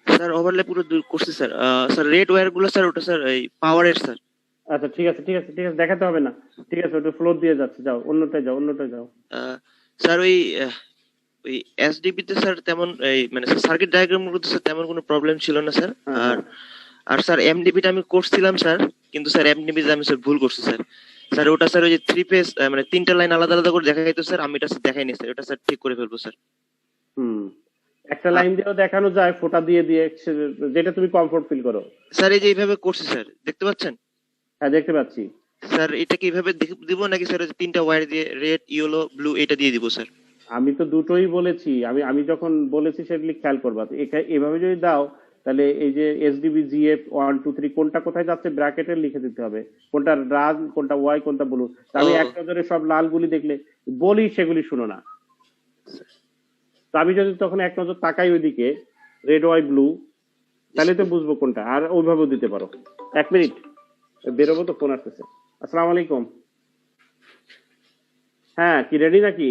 স্যার ওভারল্যাপ পুরো দূর করছি স্যার। স্যার রেড ওয়্যার গুলো স্যার, ওটা স্যার এই পাওয়ারের স্যার। আচ্ছা ঠিক আছে দেখাতে হবে না, ঠিক আছে ওটা ফ্লোর দিয়ে যাচ্ছে, যাও অন্যটায় যাও। স্যার ওই এসডিবি তে স্যার তেমন এই মানে সার্কিট ডায়াগ্রাম গুলোতে স্যার তেমন কোনো প্রবলেম ছিল না স্যার। আর স্যার এমডিবি টা আমি করছিলাম স্যার, কিন্তু স্যার এমডিবি তে আমি স্যার ভুল করছি স্যার। স্যার ওটা স্যার ওই যে 3 ফেজ মানে 3টা লাইন আলাদা আলাদা করে দেখা যাইতো স্যার, আমি এটা দেখাইনি স্যার, ওটা স্যার ঠিক করে ফেলবো স্যার। একটা লাইন দিয়েও দেখানো যায়, ফোঁটা দিয়ে যেটা তুমি কমফোর্ট ফিল করো। স্যার এই যে এইভাবে করছি স্যার, দেখতে পাচ্ছেন? হ্যাঁ দেখতে পাচ্ছি। স্যার এটা কি এইভাবে দিব নাকি স্যার 3টা ওয়্যার দিয়ে রেড ইয়েলো ব্লু এটা দিয়ে দিব স্যার? আমি তো দুটোই বলেছি, আমি আমি যখন বলেছি সেগুলি খেয়াল করবা। তো এভাবে যদি দাও তাহলে এই যে এসডিবি জিএফ 1 2 3 কোনটা কোথায় যাচ্ছে ব্র্যাকেটে লিখে দিতে হবে, কোনটা রান কোনটা ওয়াই কোনটা ব্লু। তা আমি ও এক নজরে সব লালগুলি দেখলে বলি সেগুলি শুনো না। তো আমি যদি তখন এক নজর তাকাই ওইদিকে রেড ওয়াই ব্লু, তাহলে তো বুঝবো কোনটা, আর ওইভাবেও দিতে পারো। 1 মিনিট বেরোবো তো, ফোন আসতেছে। আসসালামু আলাইকুম। হ্যাঁ, কি রেডি নাকি?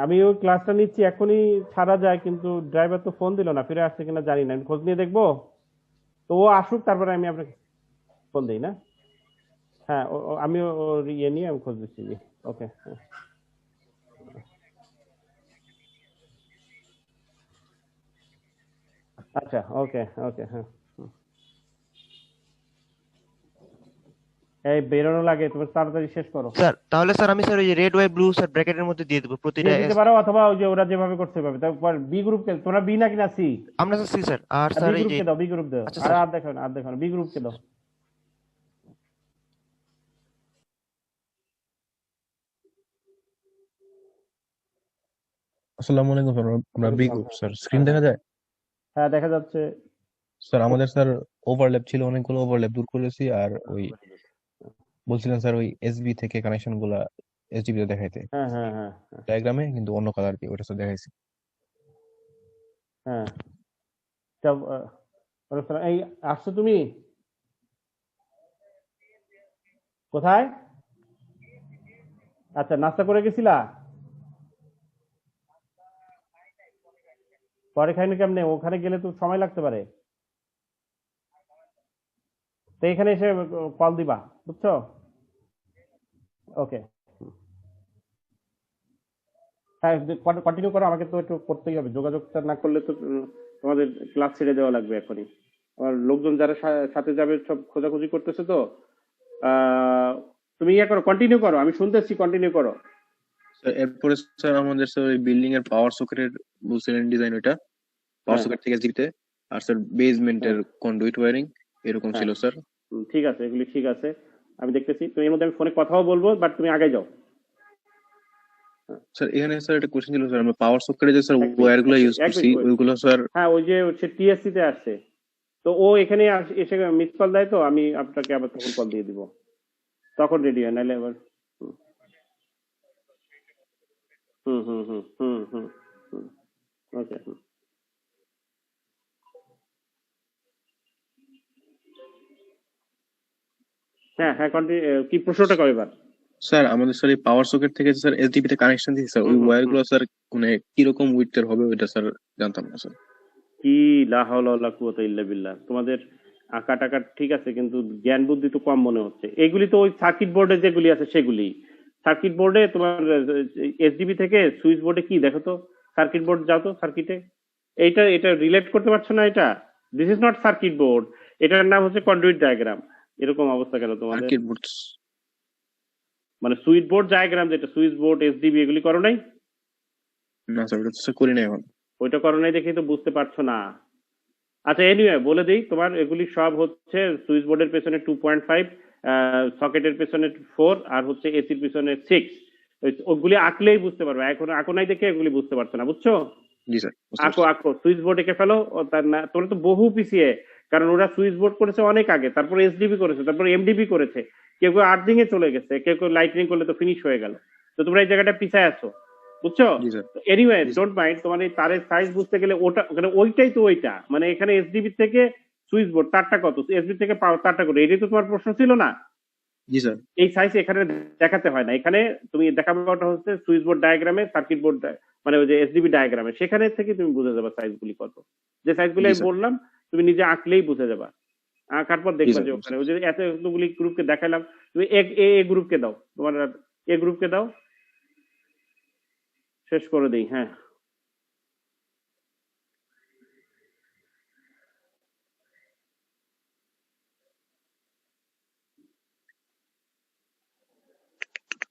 আমি ওই ক্লাসটা নিচ্ছি, এখনই ছাড়া যায়, কিন্তু ড্রাইভার তো ফোন দিল না, ফিরে আসছে কিনা জানি না, আমি খোঁজ নিয়ে দেখবো। তো ও আসুক তারপরে আমি আপনাকে ফোন দিই না। হ্যাঁ, আমি ওর ইয়ে নিয়ে আমি খোঁজ দিচ্ছি। ওকে, হ্যাঁ। আচ্ছা, ওকে ওকে, হ্যাঁ। এই বেরোনো লাগে, তুমি তাড়াতাড়ি শেষ করো। স্যার, তাহলে স্যার আমি স্যার ওই রেড ওয়াই ব্লু স্যার ব্র্যাকেটের মধ্যে দিয়ে দেবো প্রতিটা দিয়ে দিতে পারো, অথবা ওই যে ওরা যেভাবে করছে ওইভাবে। তারপর বি গ্রুপকে, তোমরা বি নাকি না সি? আমরা স্যার সি স্যার। আর বি স্যার এই যে গ্রুপকে দাও, বি গ্রুপ দাও। আচ্ছা আর স্যার। আর দেখো না, আর দেখো না, বি গ্রুপকে দাও। আসসালামু আলাইকুম স্যার, আমরা বি গ্রুপ স্যার। স্ক্রিন হ্যাঁ দেখা যায়? হ্যাঁ, দেখা যাচ্ছে। স্যার আমাদের স্যার ওভারল্যাপ ছিল, অনেকগুলো ওভারল্যাপ দূর করেছি। আর ওই বলছিলেন স্যার ওই এসবি থেকে কানেকশন গুলা এসডিবি তে দেখাইতে হ্যাঁ হ্যাঁ হ্যাঁ হ্যাঁ ডায়াগ্রামে, কিন্তু অন্য কালার দিয়ে ওটা স্যার দেখাইছি। হ্যাঁ। এই আসছো তুমি কোথায়? আচ্ছা, নাস্তা করে গেছিলা? পরে খাইনি কেমনে? ওখানে গেলে তো সময় লাগতে পারে। তো এখানে এসে কল দিবা, বুঝছো? ওকে, হ্যাঁ, কন্টিনিউ করো। আমাকে তো একটু করতেই হবে, যোগাযোগটা না করলে তো তোমাদের ক্লাস ছেড়ে দেওয়া লাগবে এখনই। আমার লোকজন যারা সাথে যাবে সব খোঁজাখুঁজি করতেছে তো। তুমি ইয়ে করো, কন্টিনিউ করো, আমি শুনতেছি, কন্টিনিউ করো। স্যার এরপরে স্যার আমাদের স্যার ওই বিল্ডিং এর পাওয়ার সকেটের বলছিলেন ডিজাইন, ওইটা পাওয়ার হ্যাঁ সকেট থেকে এসডিবি তে। আর স্যার বেসমেন্টের হ্যাঁ কন্ডুইট ওয়্যারিং এরকম হ্যাঁ, ছিল স্যার। ঠিক আছে, এগুলি ঠিক আছে, আমি দেখতেছি। তো এর মধ্যে আমি ফোনে কথাও বলবো, বাট তুমি আগে যাও। হ্যাঁ, স্যার এখানে স্যার একটা কোশ্চেন ছিল স্যার, আমরা পাওয়ার সকেটে যে স্যার 1 মিনিট, ওয়্যার গুলো ইউজ 1 করছি মিনিট ওয়েট। ওইগুলো স্যার। হ্যাঁ, ওই যে হচ্ছে টিএসসি তে আসছে, তো ও এখানে এসে মিস কল দেয়, তো আমি আপনাকে আবার তখন কল দিয়ে দিব, তখন রেডি হয়, নাহলে আবার। হুম হুম হুম হুম হুম হুম ওকে। হ্যাঁ হ্যাঁ, কি প্রশ্নটা কবে এবার? স্যার আমাদের স্যার এই পাওয়ার সকেট থেকে স্যার এসডিবি তে কানেকশন দিয়েছি স্যার, ওই হুম হুম ওয়্যার হুম গুলো স্যার মানে কিরকম উইডথ এর হবে ওইটা স্যার জানতাম না স্যার। কি লা হাওলা ওয়ালা কুওয়াতা ইল্লা বিল্লাহ। তোমাদের আঁকা টাকা ঠিক আছে, কিন্তু জ্ঞান বুদ্ধি তো কম মনে হচ্ছে। এগুলি তো ওই সার্কিট বোর্ডে যেগুলি আছে সেগুলি। সার্কিট বোর্ডে তোমার এসডিবি থেকে সুইচ বোর্ডে কি দেখো তো, সার্কিট বোর্ড যাও তো সার্কিটে। এইটা এটা রিলেট করতে পারছো না? এটা this is not circuit board, এটার নাম হচ্ছে কন্ডুইট ডায়াগ্রাম। এরকম অবস্থা কেন তোমাদের? সার্কিট বোর্ড মানে সুইচ বোর্ড ডায়াগ্রাম, যেটা সুইচ বোর্ড এসডিবি এগুলি করো নাই? না স্যার, ওটা তো স্যার করি না এখন। ওইটা করো নাই দেখেই তো বুঝতে পারছো না। আচ্ছা, এনিওয়ে বলে দিই, তোমার এগুলি সব হচ্ছে সুইচ বোর্ডের পেছনে 2.5, সকেটের পেছনে 4, আর হচ্ছে এসির পেছনে 6। ওগুলি আঁকলেই বুঝতে পারবে, এখন আঁকো নাই দেখে এগুলি বুঝতে পারছো না, বুঝছো? জি স্যার বুঝতে আঁকো পারছি। আঁকো, সুইচ বোর্ড এঁকে ফেলো। তার না, তোমরা তো বহু পিছিয়ে, কারণ ওরা সুইচ বোর্ড করেছে অনেক আগে, তারপর এসডিবি করেছে, তারপর এমডিবি করেছে, কেউ কেউ আর্থিং এ চলে গেছে, কেউ কেউ লাইটনিং করলে তো ফিনিশ হয়ে গেল। তো তোমরা এই জায়গাটা পিছায় আছো, বুঝছো? জি স্যার। এনিওয়ে জি স্যার। ডোন্ট মাইন্ড, তোমার এই তারের সাইজ বুঝতে গেলে ওটা ওখানে ওইটাই তো ওইটা, মানে এখানে এসডিবি থেকে সুইচ বোর্ড তারটা কত, এসডি থেকে পাওয়ার তারটা কত, এটাই তো তোমার প্রশ্ন ছিল না? জি স্যার। এই সাইজ এখানে দেখাতে হয় না, এখানে তুমি দেখাবে ওটা হচ্ছে সুইচ বোর্ড ডায়াগ্রামে, সার্কিট বোর্ড মানে ওই যে এসডিবি ডায়াগ্রামে, সেখানে থেকে তুমি বুঝে যাবে সাইজগুলি কত। যে সাইজগুলি জি আমি স্যার। বললাম তুমি নিজে আঁকলেই বুঝে যাবা। আঁকার পর জি দেখবা স্যার যে বুঝতে ওখানে ওই পারছি। যে এতগুলি গ্রুপকে দেখালাম, তুমি এ এ গ্রুপকে দাও, তোমার এ গ্রুপকে দাও, শেষ করে দিই। হ্যাঁ,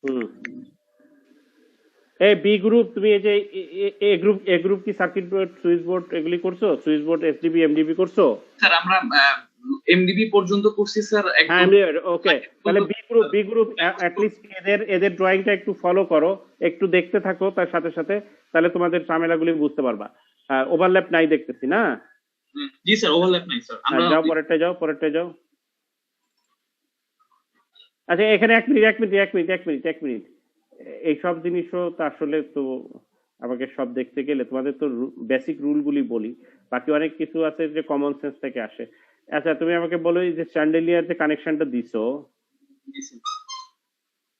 হুম। এই বি গ্রুপ, তুমি এই যে এ গ্রুপ কি সার্কিট বোর্ড সুইচ বোর্ড এগুলি করছো? সুইচ বোর্ড এসডিবি এমডিবি করছো? স্যার আমরা এমডিবি পর্যন্ত করছি স্যার হ্যাঁ একদম আমি ওকে, তাহলে বি গ্রুপ লিস্ট এদের ড্রয়িংটা একটু ফলো করো, একটু দেখতে থাকো তার সাথে সাথে, তাহলে তোমাদের ঝামেলাগুলি বুঝতে পারবা। ওভারল্যাপ নাই দেখতেছি না? জি স্যার, ওভারল্যাপ নাই স্যার। আমরা যাও পরেরটা যাও। আচ্ছা এখানে এক মিনিট, এই সব জিনিসও তো আসলে তো আমাকে সব দেখতে গেলে তোমাদের তো বেসিক রুলগুলি বলি, বাকি অনেক কিছু আছে যে কমন সেন্স থেকে আসে। আচ্ছা তুমি আমাকে বলো, এই যে চ্যান্ডেলিয়ার যে কানেকশনটা দিছো, জি স্যার।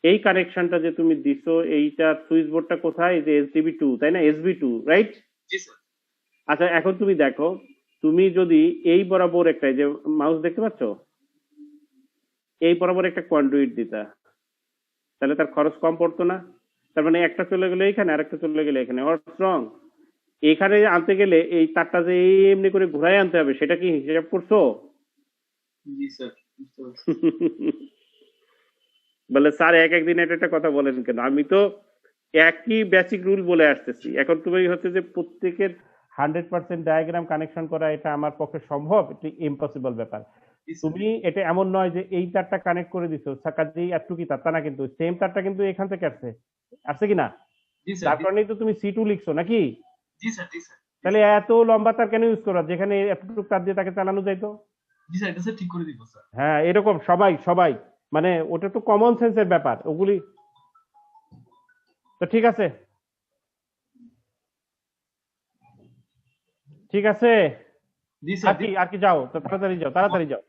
এই কানেকশনটা যে তুমি দিছো, এইটা সুইচ বোর্ডটা কোথায়? যে SDB2 তাই না? SB2 right? জি স্যার। আচ্ছা এখন তুমি দেখো, তুমি যদি এই বরাবর একটা, এই যে মাউস দেখতে পাচ্ছ, এই বরাবর একটা কন্ডুইট দিতা, তাহলে তার খরচ কম পড়তো না? তার মানে একটা চলে গেলে এখানে, আর একটা চলে গেলে এখানে। হোয়াটস রং? এখানে আনতে গেলে এই তারটা যে এমনি করে ঘুরাই আনতে হবে, সেটা কি হিসাব করছো? জি স্যার। বুঝতে পারছি। বলে স্যার একদিন একটা কথা বলেন কেন? আমি তো একই বেসিক রুল বলে আসতেছি। এখন তুমি হচ্ছে যে প্রত্যেকের 100% ডায়াগ্রাম কানেকশন করা এটা আমার পক্ষে সম্ভব? এটা ইম্পসিবল ব্যাপার। জি স্যার। তুমি এটা এমন নয় যে এই তারটা কানেক্ট করে দিছো, কাজেই একটু কি তারটা না, কিন্তু সেম তারটা কিন্তু এখান থেকে আসছে কি না? জি তার স্যার। কারণেই তো তুমি C2 লিখছো নাকি? জি স্যার। জি স্যার। তাহলে এত লম্বা তার কেন ইউজ করা, যেখানে এতটুকু তার দিয়ে তাকে চালানো যাইতো? জি স্যার, এটা স্যার ঠিক করে দিব স্যার। হ্যাঁ এরকম সবাই মানে ওটা তো কমন সেন্সের ব্যাপার ওগুলি। তো ঠিক আছে জি স্যার। আর কি যাও তো, তাড়াতাড়ি যাও।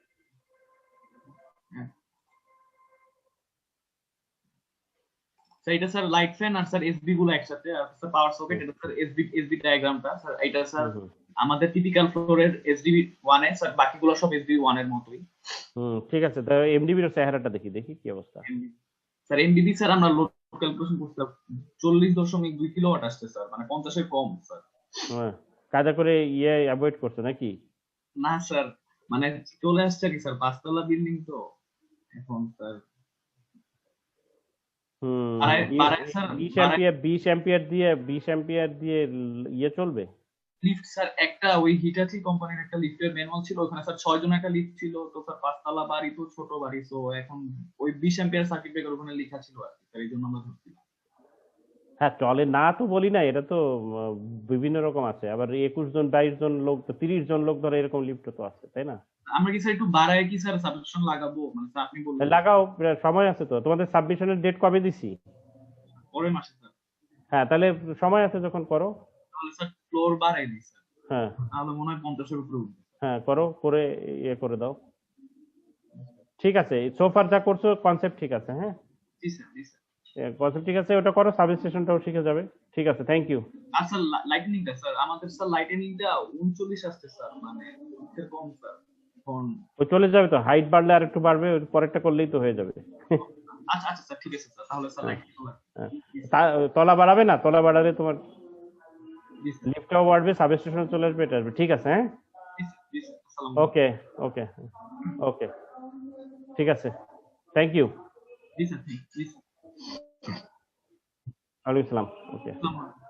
স্যার এটা স্যার লাইট ফ্যান আর স্যার এসবি গুলো একসাথে, আর স্যার পাওয়ার সকেট, এটা স্যার এসবি ডায়াগ্রামটা স্যার। এটা স্যার আমাদের টিপিক্যাল ফ্লোরের এসডিবি 1 এ স্যার, বাকিগুলো সব এসবি 1 এর মতোই। ঠিক আছে, তো এমডিবির চেহারাটা দেখি কি অবস্থা। স্যার এমডিবি স্যার আমরা লোড ক্যালকুলেশন করছিলাম 40.2 কিলোওয়াট আসছে স্যার, মানে 50 এর কম স্যার। কায়দা করে অ্যাভয়েড করছো নাকি? না স্যার, মানে চলে আসছে কি স্যার, 5 তলা বিল্ডিং তো এখন স্যার। 20 অ্যাম্পিয়ার দিয়ে চলবে লিফট স্যার? একটা ওই হিটাচি কোম্পানির একটা লিফটের ম্যানুয়াল ছিল, ওখানে স্যার 6 জন একটা লিফট ছিল তো স্যার, 5 তলা বাড়ি তো ছোট বাড়ি, তো এখন ওই 20 অ্যাম্পিয়ার সার্কিট ব্রেকার ওখানে লেখা ছিল আর কি স্যার, এই জন্য আমরা ধরছিলাম। হ্যাঁ চলে না তো বলি না, এটা তো বিভিন্ন রকম আছে, আবার 21 জন 22 জন লোক, 30 জন লোক ধরে এরকম লিফট তো আছে তাই না? আমরা কি স্যার একটু বাড়ায় কি স্যার সাবস্ক্রিপশন লাগাবো, মানে স্যার আপনি বলুন। লাগাও, সময় আছে তো। তোমাদের সাবমিশনের ডেট কবে দিছি? পরের মাসে স্যার। হ্যাঁ তাহলে সময় আছে, যখন করো। তাহলে স্যার ফ্লোর বাড়াই দিই স্যার, হ্যাঁ তাহলে মনে হয় 50 এর উপরে উঠবে। হ্যাঁ করে করে দাও। ঠিক আছে, সোফার যা করছো কনসেপ্ট ঠিক আছে। হ্যাঁ জি স্যার। জি স্যার। কনসেপ্ট ঠিক আছে, ওটা করো, সাবস্টেশনটাও শিখে যাবে। ঠিক আছে, থ্যাংক ইউ। আর স্যার লাইটনিংটা স্যার, আমাদের স্যার লাইটনিংটা 39 আসছে স্যার, মানে এর কম স্যার এখন। ওই চলে যাবে তো, হাইট বাড়লে আর একটু বাড়বে, ওই পরেরটা করলেই তো হয়ে যাবে। আচ্ছা আচ্ছা স্যার, ঠিক আছে স্যার, তাহলে স্যার লাইটনিং তলা বাড়াবে না, তলা বাড়ালে তোমার জি স্যার। লিফটটাও বাড়বে, সাবস্টেশন চলে আসবে, এটা আসবে। ঠিক আছে, হ্যাঁ জি স্যার। আসসালামু আলাইকুম। ওকে ঠিক আছে, থ্যাংক ইউ। জি স্যার। জি স্যার। ওয়ালাইকুম আসসালাম। ওকে। আসসালামু আলাইকুম।